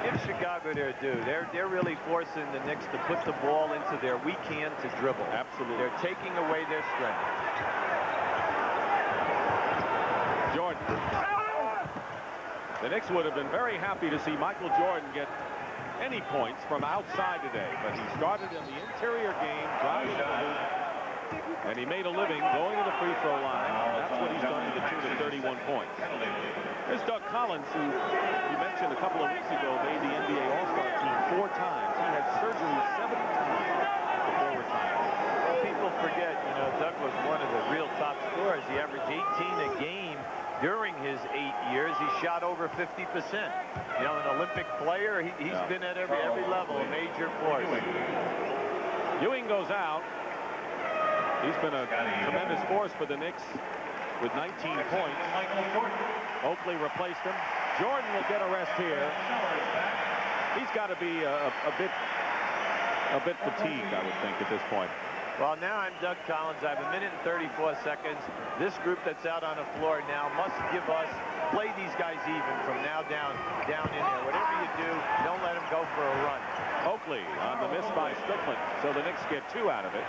Give Chicago their due. They're really forcing the Knicks to put the ball into their weak hand to dribble. Absolutely. They're taking away their strength. Jordan. The Knicks would have been very happy to see Michael Jordan get any points from outside today, but he started in the interior game, driving the hoop, and he made a living going to the free throw line. That's what he's done to the tune of 31 points. There's Doug Collins, who you mentioned a couple of weeks ago made the NBA All-Star team 4 times. He had surgery 7 times before retiring. Well, people forget, you know, Doug was one of the real top scorers. He averaged 18 a game during his 8 years. He shot over 50%. You know, an Olympic player, he's been at every level, a major force. Ewing goes out. He's been a tremendous force for the Knicks with 19 points. Oakley replaced him. Jordan will get a rest here. He's got to be a bit fatigued, I would think, at this point. Well, now I'm Doug Collins. I have 1 minute and 34 seconds. This group that's out on the floor now must give us, play these guys even from now down in there. Whatever you do, don't let them go for a run. Oakley on the miss by Strickland, so the Knicks get 2 out of it.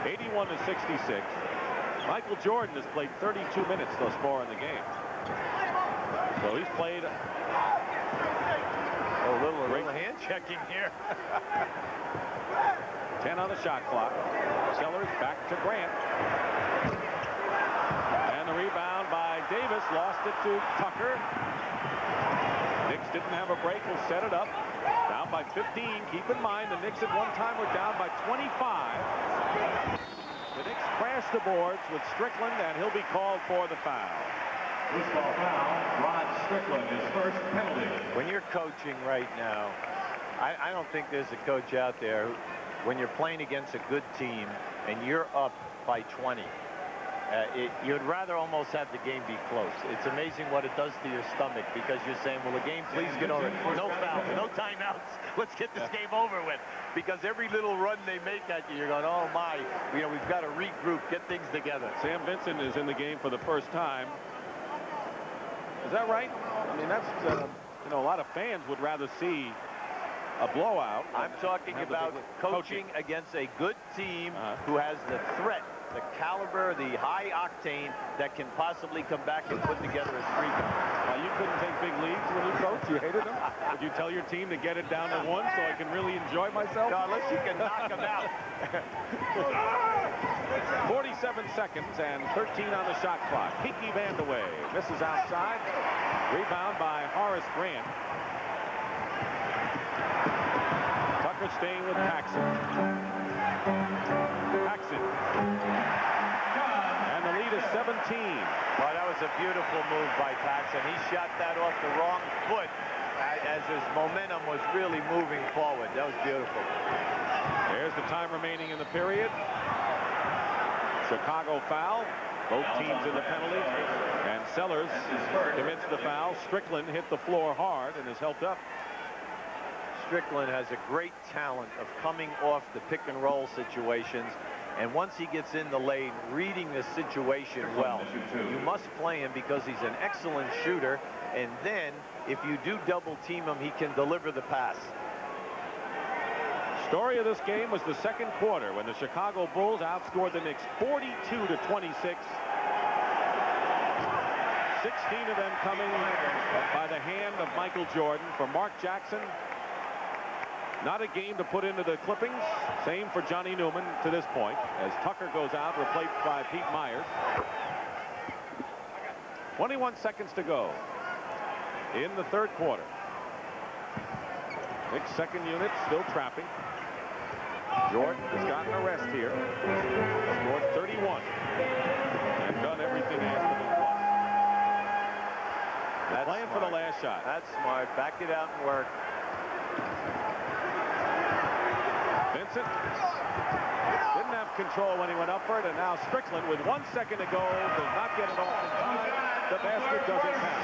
81 to 66. Michael Jordan has played 32 minutes thus far in the game. So he's played a little hand checking here. 10 on the shot clock. Sellers back to Grant. And the rebound by Davis, lost it to Tucker. Knicks didn't have a break, will set it up. Down by 15. Keep in mind the Knicks at one time were down by 25. The Knicks crash the boards with Strickland, and he'll be called for the foul. First ball foul, Rod Strickland, his first penalty. When you're coaching right now, I don't think there's a coach out there when you're playing against a good team and you're up by 20. You'd rather almost have the game be close. It's amazing what it does to your stomach because you're saying, well, the game, please get over. No fouls, no timeouts. Let's get this game over with. Because every little run they make at you, you're going, oh, my. You know, we've got to regroup, get things together. Sam Vincent is in the game for the first time. Is that right? I mean, that's, you know, a lot of fans would rather see a blowout. I'm talking about coaching against a good team who has the threat, the caliber, the high octane that can possibly come back and put together a streak. You couldn't take big leads when you coached. You hated them. Would you tell your team to get it down to 1 so I can really enjoy myself? No, unless you can knock them out. 47 seconds and 13 on the shot clock. Kiki Vandeweghe misses outside. Rebound by Horace Grant. Tucker staying with Paxson. And the lead is 17. Well, that was a beautiful move by Paxson. He shot that off the wrong foot as his momentum was really moving forward. That was beautiful. There's the time remaining in the period. Chicago foul. Both teams in the penalty. And Sellers commits the foul. Strickland hit the floor hard and is helped up. Strickland has a great talent of coming off the pick and roll situations, and once he gets in the lane, reading the situation well. You must play him because he's an excellent shooter, and then if you do double team him, he can deliver the pass. Story of this game was the second quarter when the Chicago Bulls outscored the Knicks 42-26. 16 of them coming by the hand of Michael Jordan. For Mark Jackson, not a game to put into the clippings. Same for Johnny Newman to this point, as Tucker goes out, replaced by Pete Myers. 21 seconds to go in the third quarter. Knicks second unit still trapping. Jordan has gotten a rest here. Scored 31 and done everything asked of him. That's playing smart. For the last shot. That's smart. Back it out and work. Vincent didn't have control when he went up for it, and now Strickland, with 1 second to go, does not get it off in time. The basket doesn't count.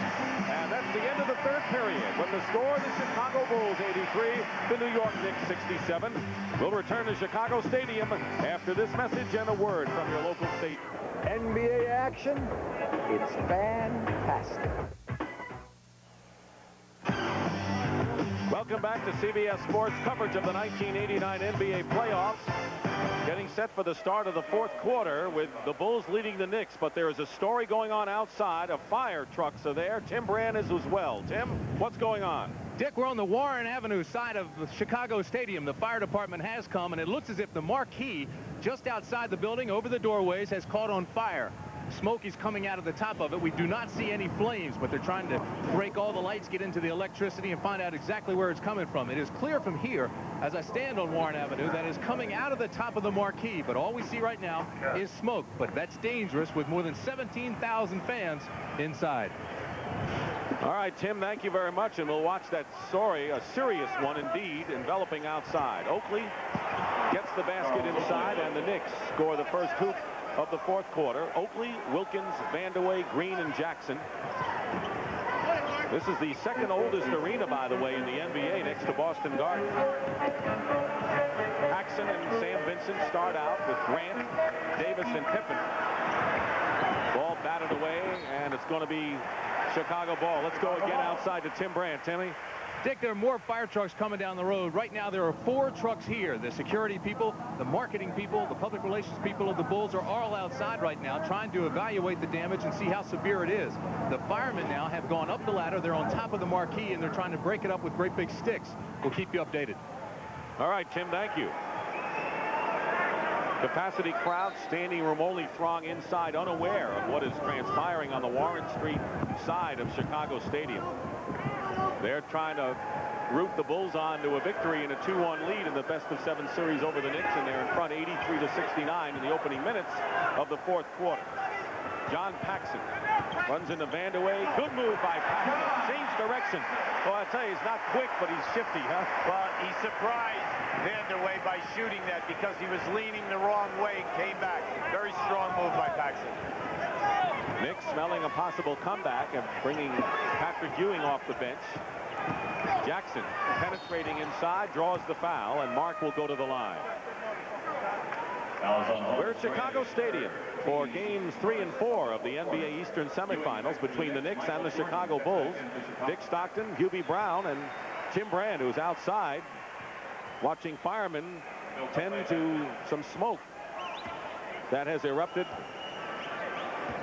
And that's the end of the third period, when the score, the Chicago Bulls 83, the New York Knicks 67. We'll return to Chicago Stadium after this message and a word from your local state. NBA action, it's fantastic. Welcome back to CBS Sports coverage of the 1989 NBA playoffs. Getting set for the start of the fourth quarter with the Bulls leading the Knicks, but there is a story going on outside. Fire trucks are there. Tim Brand is as well. Tim, what's going on? Dick, we're on the Warren Avenue side of the Chicago Stadium. The fire department has come, and it looks as if the marquee just outside the building over the doorways has caught on fire. Smoke is coming out of the top of it. We do not see any flames, but they're trying to break all the lights, get into the electricity, and find out exactly where it's coming from. It is clear from here, as I stand on Warren Avenue, that is coming out of the top of the marquee, but all we see right now is smoke. But that's dangerous with more than 17,000 fans inside. All right, Tim, thank you very much, and we'll watch that story, a serious one indeed, enveloping outside. Oakley gets the basket inside, and the Knicks score the first hoop of the fourth quarter. Oakley, Wilkins, Vandeweghe, Green, and Jackson. This is the second oldest arena, by the way, in the NBA, next to Boston Garden. Paxson and Sam Vincent start out with Grant, Davis, and Pippen. Ball batted away, and it's going to be Chicago ball. Let's go again outside to Tim Brand. Timmy? Dick, there are more fire trucks coming down the road. Right now, there are 4 trucks here. The security people, the marketing people, the public relations people of the Bulls are all outside right now trying to evaluate the damage and see how severe it is. The firemen now have gone up the ladder. They're on top of the marquee, and they're trying to break it up with great big sticks. We'll keep you updated. All right, Tim, thank you. Capacity crowd, standing room only throng inside, unaware of what is transpiring on the Warren Street side of Chicago Stadium. They're trying to root the Bulls on to a victory in a 2-1 lead in the best-of-7 series over the Knicks, and they're in front 83-69 in the opening minutes of the fourth quarter. John Paxson runs into Vandeweghe. Good move by Paxson. Changed direction. Well, I tell you, he's not quick, but he's shifty, huh? Well, he surprised Vandeweghe by shooting that because he was leaning the wrong way and came back. Very strong move by Paxson. Knicks smelling a possible comeback and bringing Patrick Ewing off the bench. Jackson penetrating inside, draws the foul, and Mark will go to the line. We're at Chicago Stadium for games 3 and 4 of the NBA Eastern semifinals between the Knicks and the Chicago Bulls. Dick Stockton, Hubie Brown, and Tim Brand, who's outside watching firemen tend to some smoke that has erupted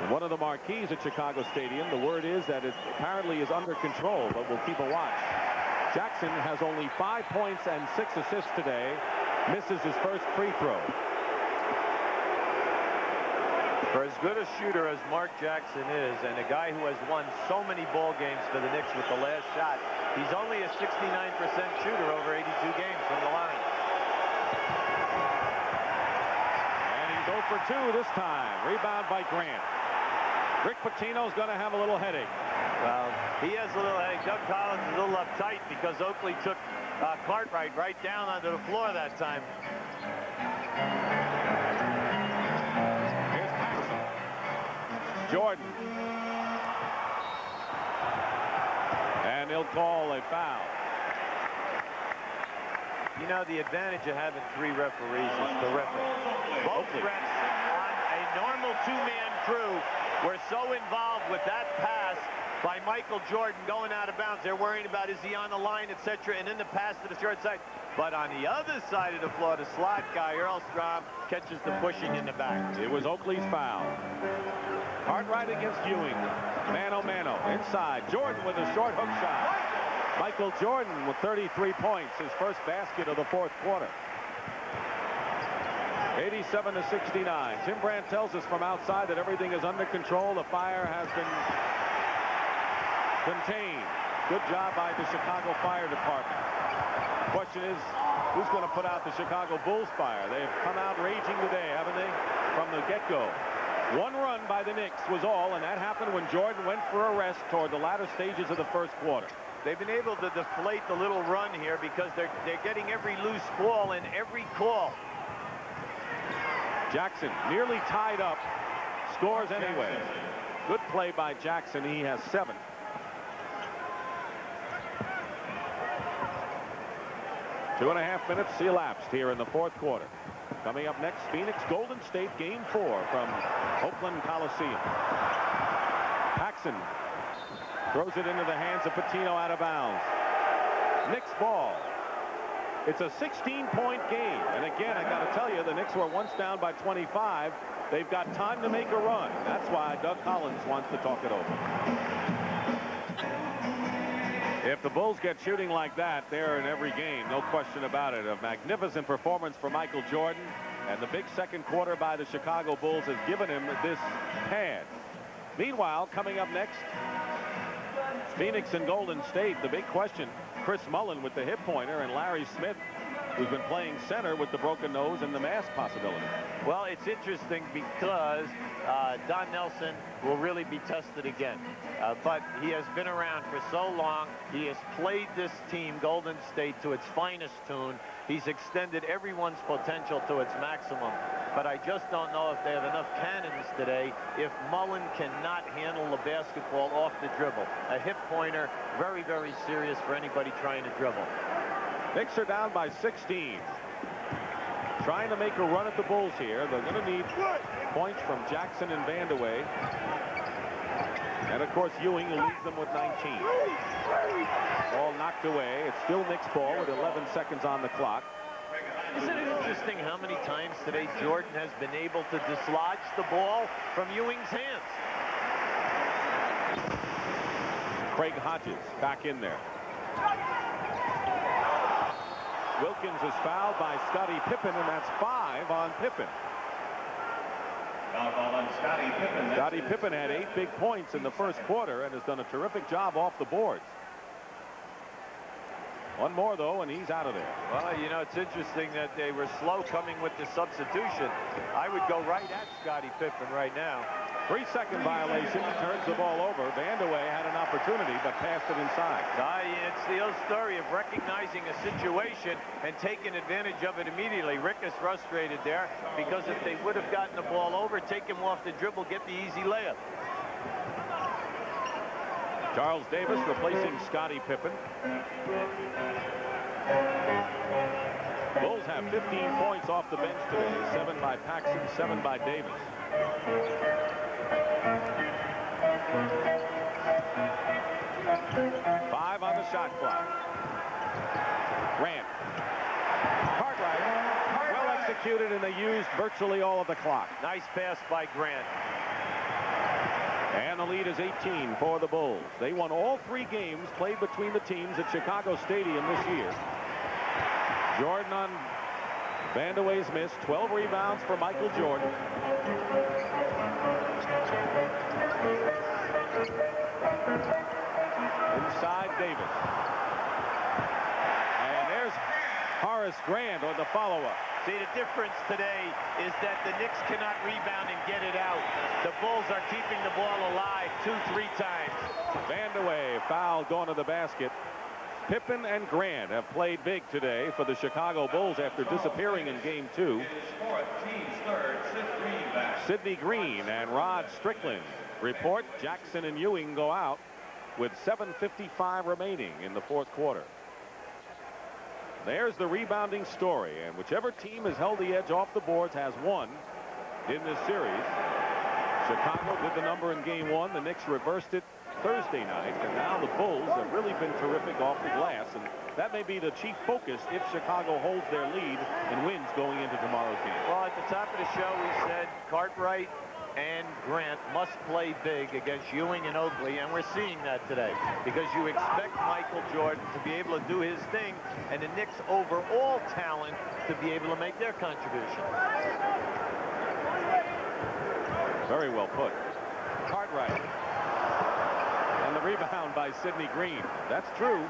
in one of the marquees at Chicago Stadium. The word is that it apparently is under control, but we'll keep a watch. Jackson has only 5 points and 6 assists today. Misses his first free throw. For as good a shooter as Mark Jackson is, and a guy who has won so many ball games for the Knicks with the last shot, he's only a 69% shooter over 82 games from the line. And he's 0 for 2 this time. Rebound by Grant. Rick Pitino's going to have a little headache. Well, he has a little headache. Doug Collins is a little uptight because Oakley took Cartwright right down onto the floor that time. Here's Paxson. Jordan. And he'll call a foul. You know, the advantage of having 3 referees is terrific. Both refs on a normal 2-man crew were so involved with that pass by Michael Jordan going out of bounds. They're worrying about is he on the line, etc., and then the pass to the short side. But on the other side of the floor, the slot guy, Earl Strom, catches the pushing in the back. It was Oakley's foul. Cartwright against Ewing. Mano, mano. Inside. Jordan with a short hook shot. Michael Jordan with 33 points, his first basket of the fourth quarter. 87-69. Tim Brandt tells us from outside that everything is under control. The fire has been contained. Good job by the Chicago Fire Department. The question is, who's going to put out the Chicago Bulls fire? They've come out raging today, haven't they? From the get-go. One run by the Knicks was all, and that happened when Jordan went for a rest toward the latter stages of the first quarter. They've been able to deflate the little run here because they're getting every loose ball and every call. Jackson nearly tied up, scores anyway. Good play by Jackson. He has 7. Two and a half minutes elapsed here in the fourth quarter. Coming up next, Phoenix Golden State Game 4 from Oakland Coliseum. Paxson throws it into the hands of Patino out of bounds. Knicks ball. It's a 16-point game. And again, I got to tell you, the Knicks were once down by 25. They've got time to make a run. That's why Doug Collins wants to talk it over. If the Bulls get shooting like that, they're in every game, no question about it. A magnificent performance for Michael Jordan, and the big second quarter by the Chicago Bulls has given him this pad. Meanwhile, coming up next, Phoenix and Golden State. The big question, Chris Mullin with the hip pointer and Larry Smith, who's been playing center with the broken nose and the mask possibility. Well, it's interesting because Don Nelson will really be tested again. But he has been around for so long. He has played this team, Golden State, to its finest tune. He's extended everyone's potential to its maximum. But I just don't know if they have enough cannons today if Mullin cannot handle the basketball off the dribble. A hip pointer, very, very serious for anybody trying to dribble. Knicks are down by 16. Trying to make a run at the Bulls here. They're going to need points from Jackson and Vandeweghe. And of course Ewing leads them with 19. Ball knocked away. It's still Knicks ball with 11 seconds on the clock. Isn't it interesting how many times today Jordan has been able to dislodge the ball from Ewing's hands? Craig Hodges back in there. Wilkins is fouled by Scottie Pippen, and that's 5 on Pippen. Scottie Pippen had 8 big points in the first quarter and has done a terrific job off the boards. One more, though, and he's out of there. Well, you know, it's interesting that they were slow coming with the substitution. I would go right at Scottie Pippen right now. 3-second violation, turns the ball over. Vandeweghe had an opportunity, but passed it inside. It's the old story of recognizing a situation and taking advantage of it immediately. Rick is frustrated there because if they would have gotten the ball over, take him off the dribble, get the easy layup. Charles Davis replacing Scottie Pippen. Bulls have 15 points off the bench today. 7 by Paxson, 7 by Davis. Five on the shot clock. Grant. Cartwright. Well executed, and they used virtually all of the clock. Nice pass by Grant. And the lead is 18 for the Bulls. They won all 3 games played between the teams at Chicago Stadium this year. Jordan on Vandeweghe's miss. 12 rebounds for Michael Jordan. Inside Davis. And there's Horace Grant on the follow-up. See, the difference today is that the Knicks cannot rebound and get it out. The Bulls are keeping the ball alive 2-3 times. Vandeweghe fouled going to the basket. Pippen and Grant have played big today for the Chicago Bulls after disappearing in Game 2. Sidney Green and Rod Strickland report. Jackson and Ewing go out with 7:55 remaining in the fourth quarter. There's the rebounding story, and whichever team has held the edge off the boards has won in this series. Chicago did the number in Game 1. The Knicks reversed it Thursday night, and now the Bulls have really been terrific off the glass, and that may be the chief focus if Chicago holds their lead and wins going into tomorrow's game. Well, at the top of the show, we said Cartwright and Grant must play big against Ewing and Oakley, and we're seeing that today because you expect Michael Jordan to be able to do his thing and the Knicks' overall talent to be able to make their contribution. Very well put. Cartwright. And the rebound by Sidney Green. That's true.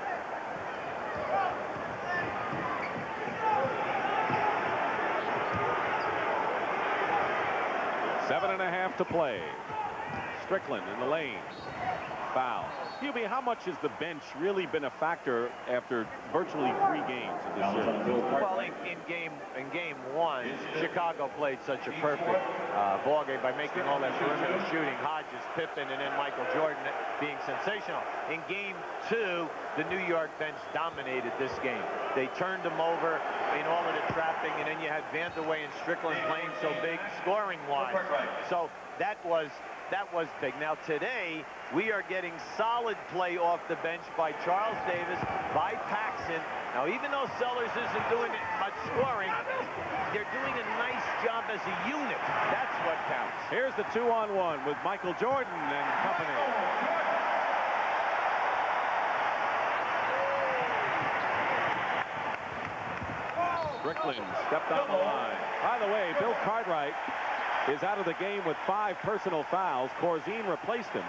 Seven and a half to play. Strickland in the lane. Foul. Hubie, how much has the bench really been a factor after virtually 3 games of this series? Well, in game 1, Chicago played such a perfect ball game by making all that perimeter shooting. Hodges, Pippen, and then Michael Jordan being sensational. In game 2, the New York bench dominated this game. They turned them over in all of the trapping, and then you had Vanderway and Strickland playing so big scoring-wise. So that was big. Now today, we are getting solid play off the bench by Charles Davis, by Paxson. Now, even though Sellers isn't doing much scoring, they're doing a nice job as a unit. That's what counts. Here's the 2-on-1 with Michael Jordan and company. Strickland stepped on the line. By the way, Bill Cartwright is out of the game with 5 personal fouls. Corzine replaced him.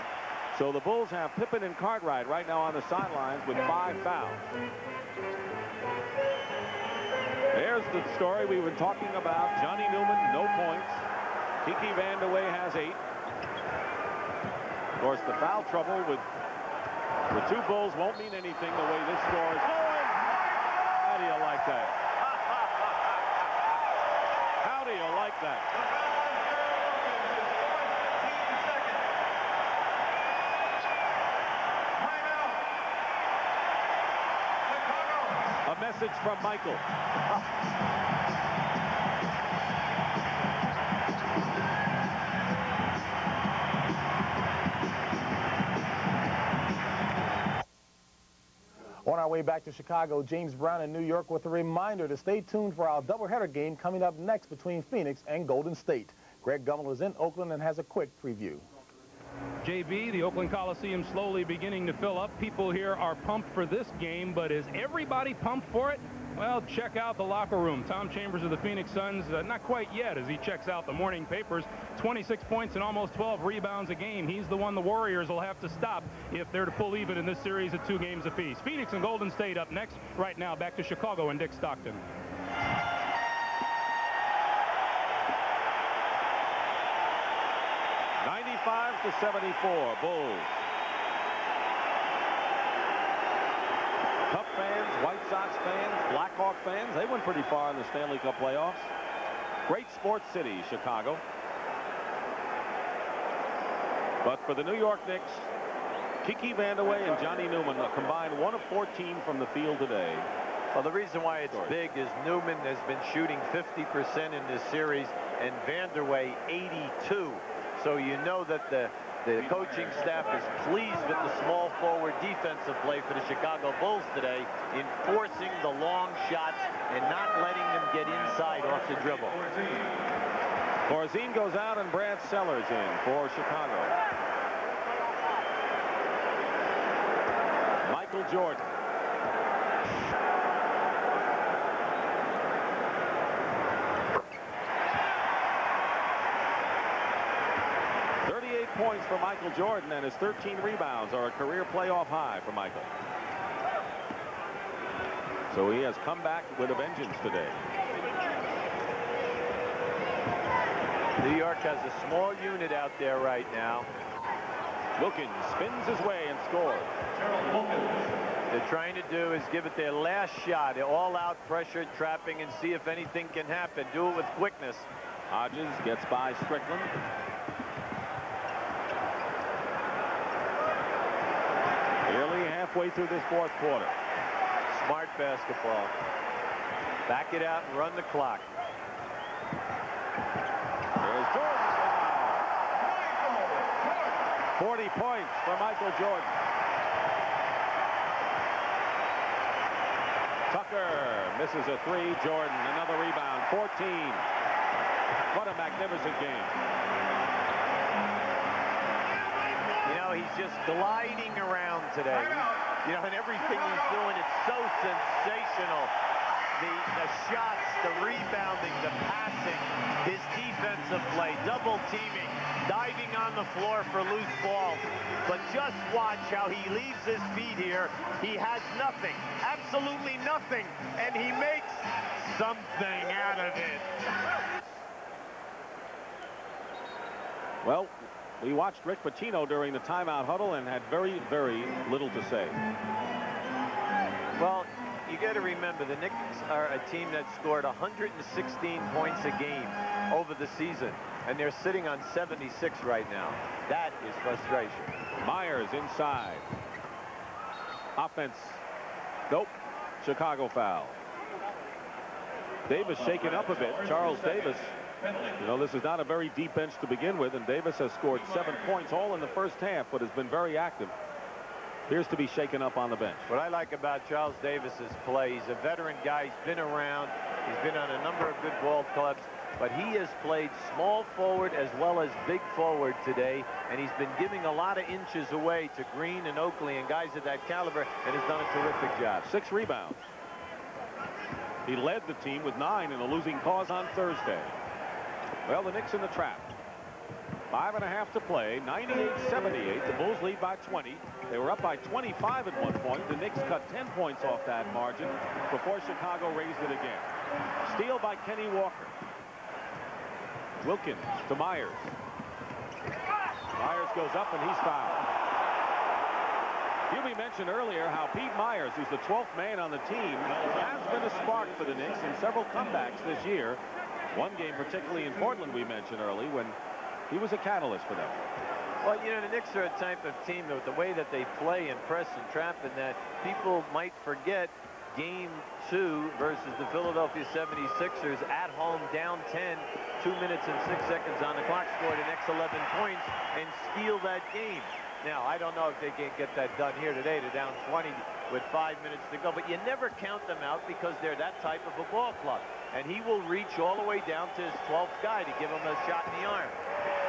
So the Bulls have Pippen and Cartwright right now on the sidelines with 5 fouls. There's the story we were talking about. Johnny Newman, no points. Kiki Vandeweghe has 8. Of course, the foul trouble with the 2 Bulls won't mean anything the way this score is going. How do you like that? How do you like that? A message from Michael. On our way back to Chicago, James Brown in New York with a reminder to stay tuned for our doubleheader game coming up next between Phoenix and Golden State. Greg Gumbel is in Oakland and has a quick preview. JB, the Oakland Coliseum slowly beginning to fill up. People here are pumped for this game, but is everybody pumped for it? Well, check out the locker room. Tom Chambers of the Phoenix Suns, not quite yet as he checks out the morning papers. 26 points and almost 12 rebounds a game. He's the one the Warriors will have to stop if they're to pull even in this series of 2 games apiece. Phoenix and Golden State up next. Right now, back to Chicago and Dick Stockton. 95-74, Bulls. Cubs fans, White Sox fans, Blackhawk fans, they went pretty far in the Stanley Cup playoffs. Great sports city, Chicago. But for the New York Knicks, Kiki Vandeweghe and Johnny Newman combined 1 of 14 from the field today. Well, the reason why it's big is Newman has been shooting 50% in this series and Vandeweghe 82. So you know that the coaching staff is pleased with the small forward defensive play for the Chicago Bulls today in forcing the long shots and not letting them get inside off the dribble. Corzine goes out and Brad Sellers in for Chicago. Michael Jordan. Points for Michael Jordan, and his 13 rebounds are a career playoff high for Michael. So he has come back with a vengeance today. New York has a small unit out there right now. Wilkins spins his way and scores. They're trying to do is give it their last shot, all-out pressure, trapping, and see if anything can happen. Do it with quickness. Hodges gets by Strickland. Nearly halfway through this 4th quarter. Smart basketball. Back it out and run the clock. There's Jordan. 40 points for Michael Jordan. Tucker misses a three. Jordan, another rebound. 14. What a magnificent game. You know, he's just gliding around today. You know, and everything he's doing is so sensational. The shots, the rebounding, the passing, his defensive play, double teaming, diving on the floor for loose balls. But just watch how he leaves his feet here. He has nothing, absolutely nothing, and he makes something out of it. Well, we watched Rick Pitino during the timeout huddle and had very, very little to say. Well, you got to remember, the Knicks are a team that scored 116 points a game over the season, and they're sitting on 76 right now. That is frustration. Myers inside. Offense. Nope. Chicago foul. Davis shaken up a bit. Charles Davis. You know, this is not a very deep bench to begin with, and Davis has scored 7 points all in the first half, but has been very active. Appears to be shaken up on the bench. What I like about Charles Davis's play, he's a veteran guy. He's been around. He's been on a number of good ball clubs, but he has played small forward as well as big forward today, and he's been giving a lot of inches away to Green and Oakley and guys of that caliber, and has done a terrific job. 6 rebounds. He led the team with 9 in a losing cause on Thursday. Well, the Knicks in the trap. 5.5 to play. 98-78. The Bulls lead by 20. They were up by 25 at one point. The Knicks cut 10 points off that margin before Chicago raised it again. Steal by Kenny Walker. Wilkins to Myers. Myers goes up and he's fouled. Hubie mentioned earlier how Pete Myers, who's the 12th man on the team, has been a spark for the Knicks in several comebacks this year. One game particularly in Portland we mentioned early when he was a catalyst for them. Well, you know, the Knicks are a type of team that the way that they play and press and trap, and that people might forget game 2 versus the Philadelphia 76ers at home, down 10, 2 minutes and 6 seconds on the clock, scored an next 11 points and steal that game. Now, I don't know if they can get that done here today. They're down 20 with 5 minutes to go, but you never count them out because they're that type of a ball club. And he will reach all the way down to his 12th guy to give him a shot in the arm.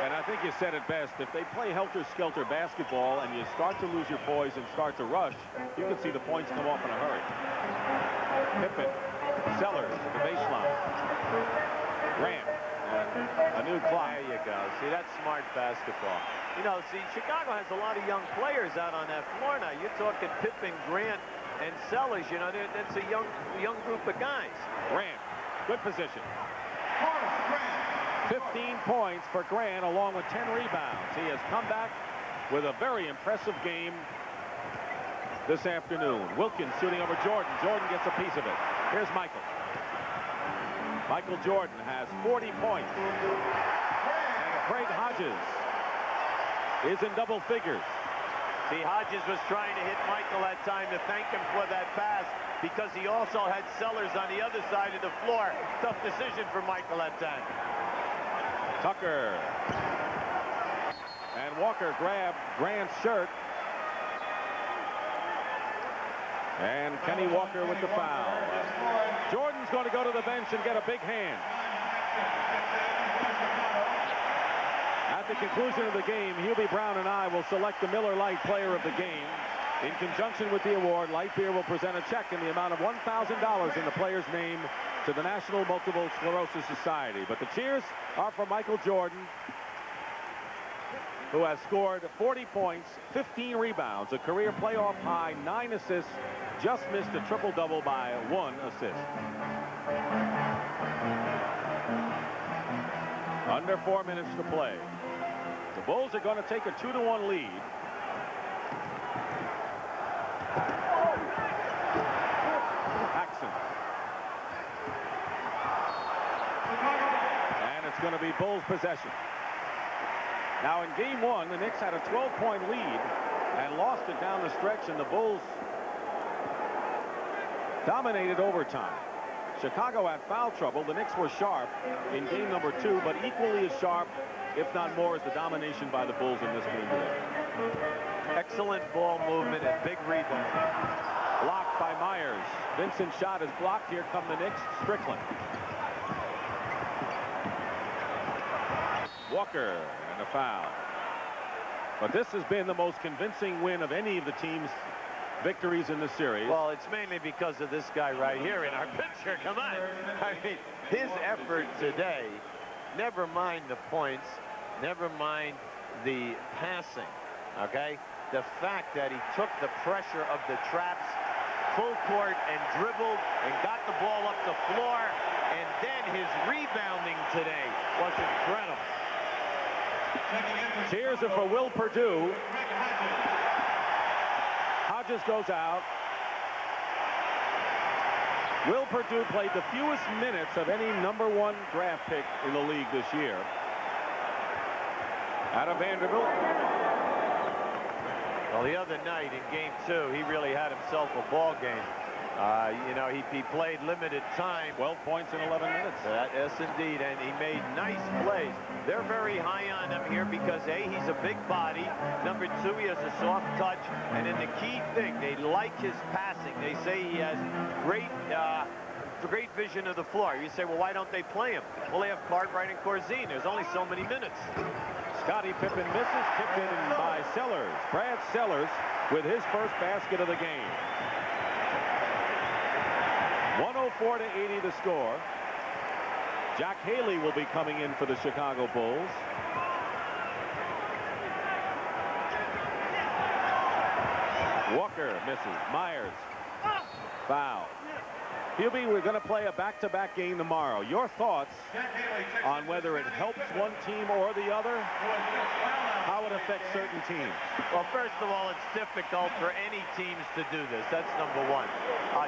And I think you said it best. If they play helter-skelter basketball and you start to lose your poise and start to rush, you can see the points come off in a hurry. Pippen, Sellers to the baseline. Grant, a new clock. There you go. See, that's smart basketball. You know, see, Chicago has a lot of young players out on that floor now. You're talking Pippen, Grant, and Sellers. You know, that's a young group of guys. Grant, good position. 15 points for Grant along with 10 rebounds. He has come back with a very impressive game this afternoon. Wilkins shooting over Jordan. Jordan gets a piece of it. Here's Michael. Michael Jordan has 40 points. And Craig Hodges is in double figures. See, Hodges was trying to hit Michael that time to thank him for that pass because he also had Sellers on the other side of the floor. Tough decision for Michael that time. Tucker. And Walker grabbed Grant's shirt. And Kenny Walker with the foul. Jordan's going to go to the bench and get a big hand. At the conclusion of the game, Hubie Brown and I will select the Miller Lite Player of the Game. In conjunction with the award, Light Beer will present a check in the amount of $1,000 in the player's name to the National Multiple Sclerosis Society. But the cheers are for Michael Jordan, who has scored 40 points, 15 rebounds, a career playoff high, 9 assists, just missed a triple-double by 1 assist. Under 4 minutes to play. The Bulls are going to take a 2-1 lead. Paxson. And it's going to be Bulls possession. Now in game 1, the Knicks had a 12-point lead and lost it down the stretch, and the Bulls dominated overtime. Chicago had foul trouble. The Knicks were sharp in game number 2, but equally as sharp, if not more, is the domination by the Bulls in this game today. Excellent ball movement and big rebound. Blocked by Myers. Vincent's shot is blocked. Here come the Knicks. Strickland. Walker and a foul. But this has been the most convincing win of any of the team's victories in the series. Well, it's mainly because of this guy right here in our picture. Come on. I mean, his effort today, never mind the points, never mind the passing, okay? The fact that he took the pressure of the traps, full court, and dribbled and got the ball up the floor, and then his rebounding today was incredible. Cheers are for Will Perdue. Hodges goes out. Will Perdue played the fewest minutes of any #1 draft pick in the league this year. Out of Vanderbilt. Well, the other night in game 2, he really had himself a ball game. You know, he played limited time. 12 points in 11 minutes. Yes, indeed, and he made nice plays. They're very high on him here because, A, he's a big body. Number 2, he has a soft touch. And then the key thing, they like his passing. They say he has great vision of the floor. You say, well, why don't they play him? Well, they have Cartwright and Corzine. There's only so many minutes. Scottie Pippen misses, tipped in by Sellers. Brad Sellers with his first basket of the game. 104-80 the score. Jack Haley will be coming in for the Chicago Bulls. Walker misses. Myers. Foul. We're going to play a back-to-back game tomorrow. Your thoughts on whether it helps one team or the other? How it affects certain teams? Well, first of all, it's difficult for any teams to do this. That's number 1.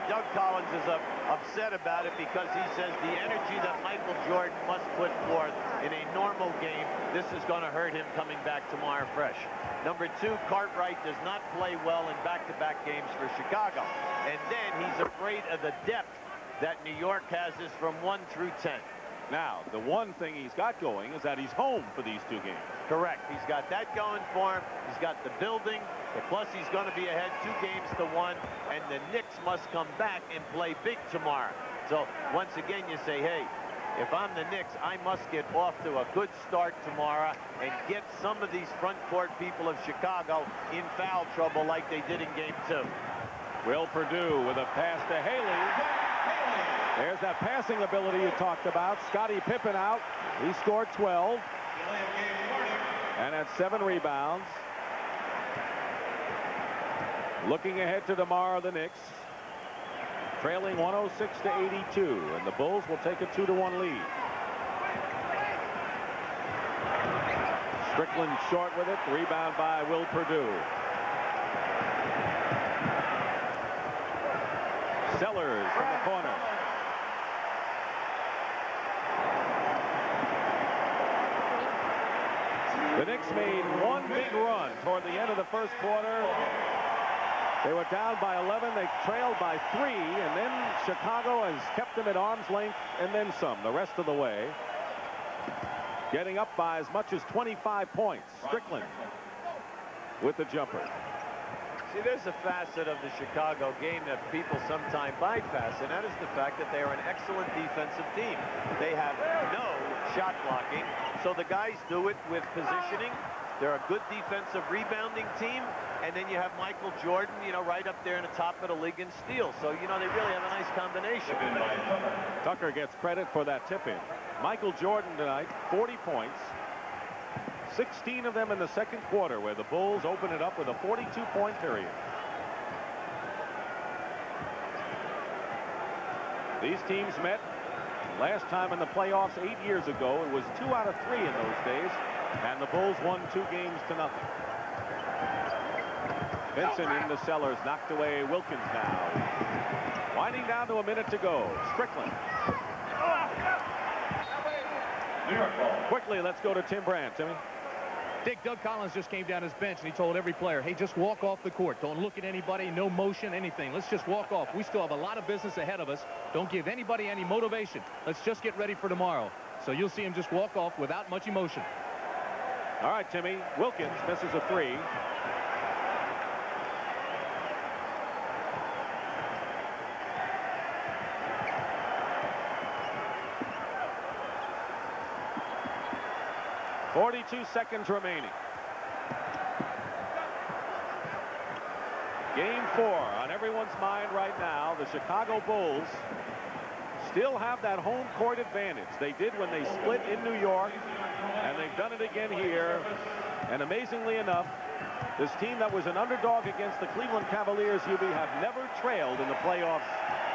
Doug Collins is upset about it because he says the energy that Michael Jordan must put forth in a normal game, this is going to hurt him coming back tomorrow fresh. Number 2, Cartwright does not play well in back-to-back games for Chicago. And then he's afraid of the depth that New York has is from 1 through 10. Now, the one thing he's got going is that he's home for these 2 games. Correct. He's got that going for him. He's got the building. Plus, he's going to be ahead 2 games to 1. And the Knicks must come back and play big tomorrow. So, once again, you say, hey, if I'm the Knicks, I must get off to a good start tomorrow and get some of these front court people of Chicago in foul trouble like they did in game 2. Will Perdue with a pass to Haley. There's that passing ability you talked about. Scottie Pippen out. He scored 12. And had 7 rebounds. Looking ahead to tomorrow, the Knicks trailing 106-82, and the Bulls will take a 2-1 lead. Strickland short with it. Rebound by Will Perdue. Sellers from the corner. The Knicks made one big run toward the end of the first quarter. They were down by 11. They trailed by 3, and then Chicago has kept them at arm's length and then some the rest of the way. Getting up by as much as 25 points. Strickland with the jumper. See, there's a facet of the Chicago game that people sometimes bypass, and that is the fact that they are an excellent defensive team. They have no shot blocking, so the guys do it with positioning. They're a good defensive rebounding team, and then you have Michael Jordan, you know, right up there in the top of the league in steals. So, you know, they really have a nice combination. Tucker gets credit for that tip-in. Michael Jordan tonight, 40 points. 16 of them in the second quarter, where the Bulls open it up with a 42-point period. These teams met last time in the playoffs 8 years ago. It was 2 out of 3 in those days, and the Bulls won 2 games to nothing. Vincent in the Sellers, knocked away Wilkins now. Winding down to a minute to go. Strickland. Quickly, let's go to Tim Brandt. Timmy. Dick, Doug Collins just came down his bench and he told every player, hey, just walk off the court. Don't look at anybody, no motion, anything. Let's just walk off. We still have a lot of business ahead of us. Don't give anybody any motivation. Let's just get ready for tomorrow. So you'll see him just walk off without much emotion. All right, Timmy. Wilkins misses a three. .42 seconds remaining. Game 4 on everyone's mind right now. The Chicago Bulls still have that home court advantage. They did when they split in New York, and they've done it again here. And amazingly enough, this team that was an underdog against the Cleveland Cavaliers, UB, have never trailed in the playoffs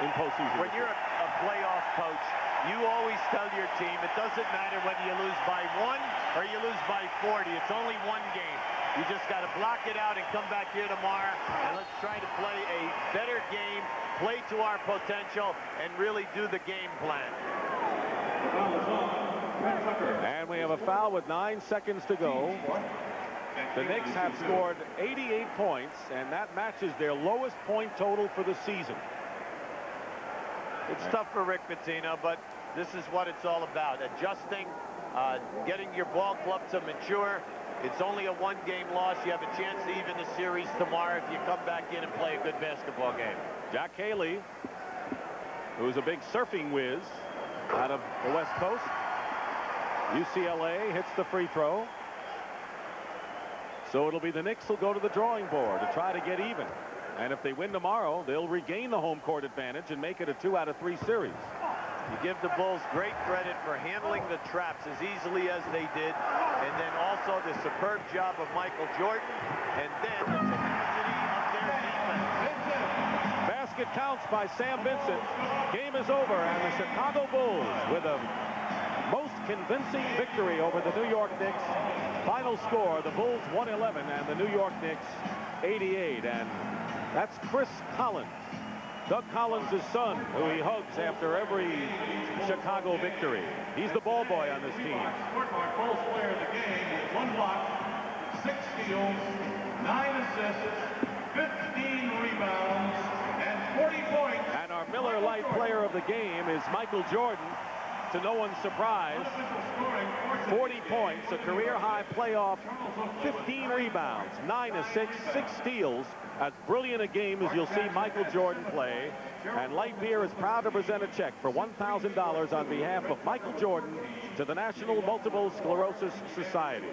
in postseason. When you're a playoff coach, you always tell your team it doesn't matter whether you lose by 1 or you lose by 40. It's only one game. You just got to block it out and come back here tomorrow, and let's try to play a better game, play to our potential, and really do the game plan. And we have a foul with 9 seconds to go. The Knicks have scored 88 points, and that matches their lowest point total for the season. It's tough for Rick Pitino, but this is what it's all about. Adjusting, getting your ball club to mature. It's only a one-game loss. You have a chance to even the series tomorrow if you come back in and play a good basketball game. Jack Haley, who's a big surfing whiz out of the West Coast. UCLA hits the free throw. So it'll be the Knicks who'll go to the drawing board to try to get even. And if they win tomorrow, they'll regain the home court advantage and make it a 2 out of 3 series. You give the Bulls great credit for handling the traps as easily as they did, and then also the superb job of Michael Jordan, and then the tenacity of their defense. Basket counts by Sam Vincent. Game is over, and the Chicago Bulls with a most convincing victory over the New York Knicks. Final score, the Bulls 111 and the New York Knicks 88. And that's Chris Collins, Doug Collins' son, who he hugs after every Chicago victory. He's the ball boy on this team. Scorecard Bulls player of the game with 1 block, 6 steals, 9 assists, 15 rebounds, and 40 points. And our Miller Lite player of the game is Michael Jordan. To no one's surprise, 40 points, a career-high playoff, 15 rebounds, 9 assists, 6 steals. As brilliant a game as you'll see Michael Jordan play. And Light Beer is proud to present a check for $1,000 on behalf of Michael Jordan to the National Multiple Sclerosis Society.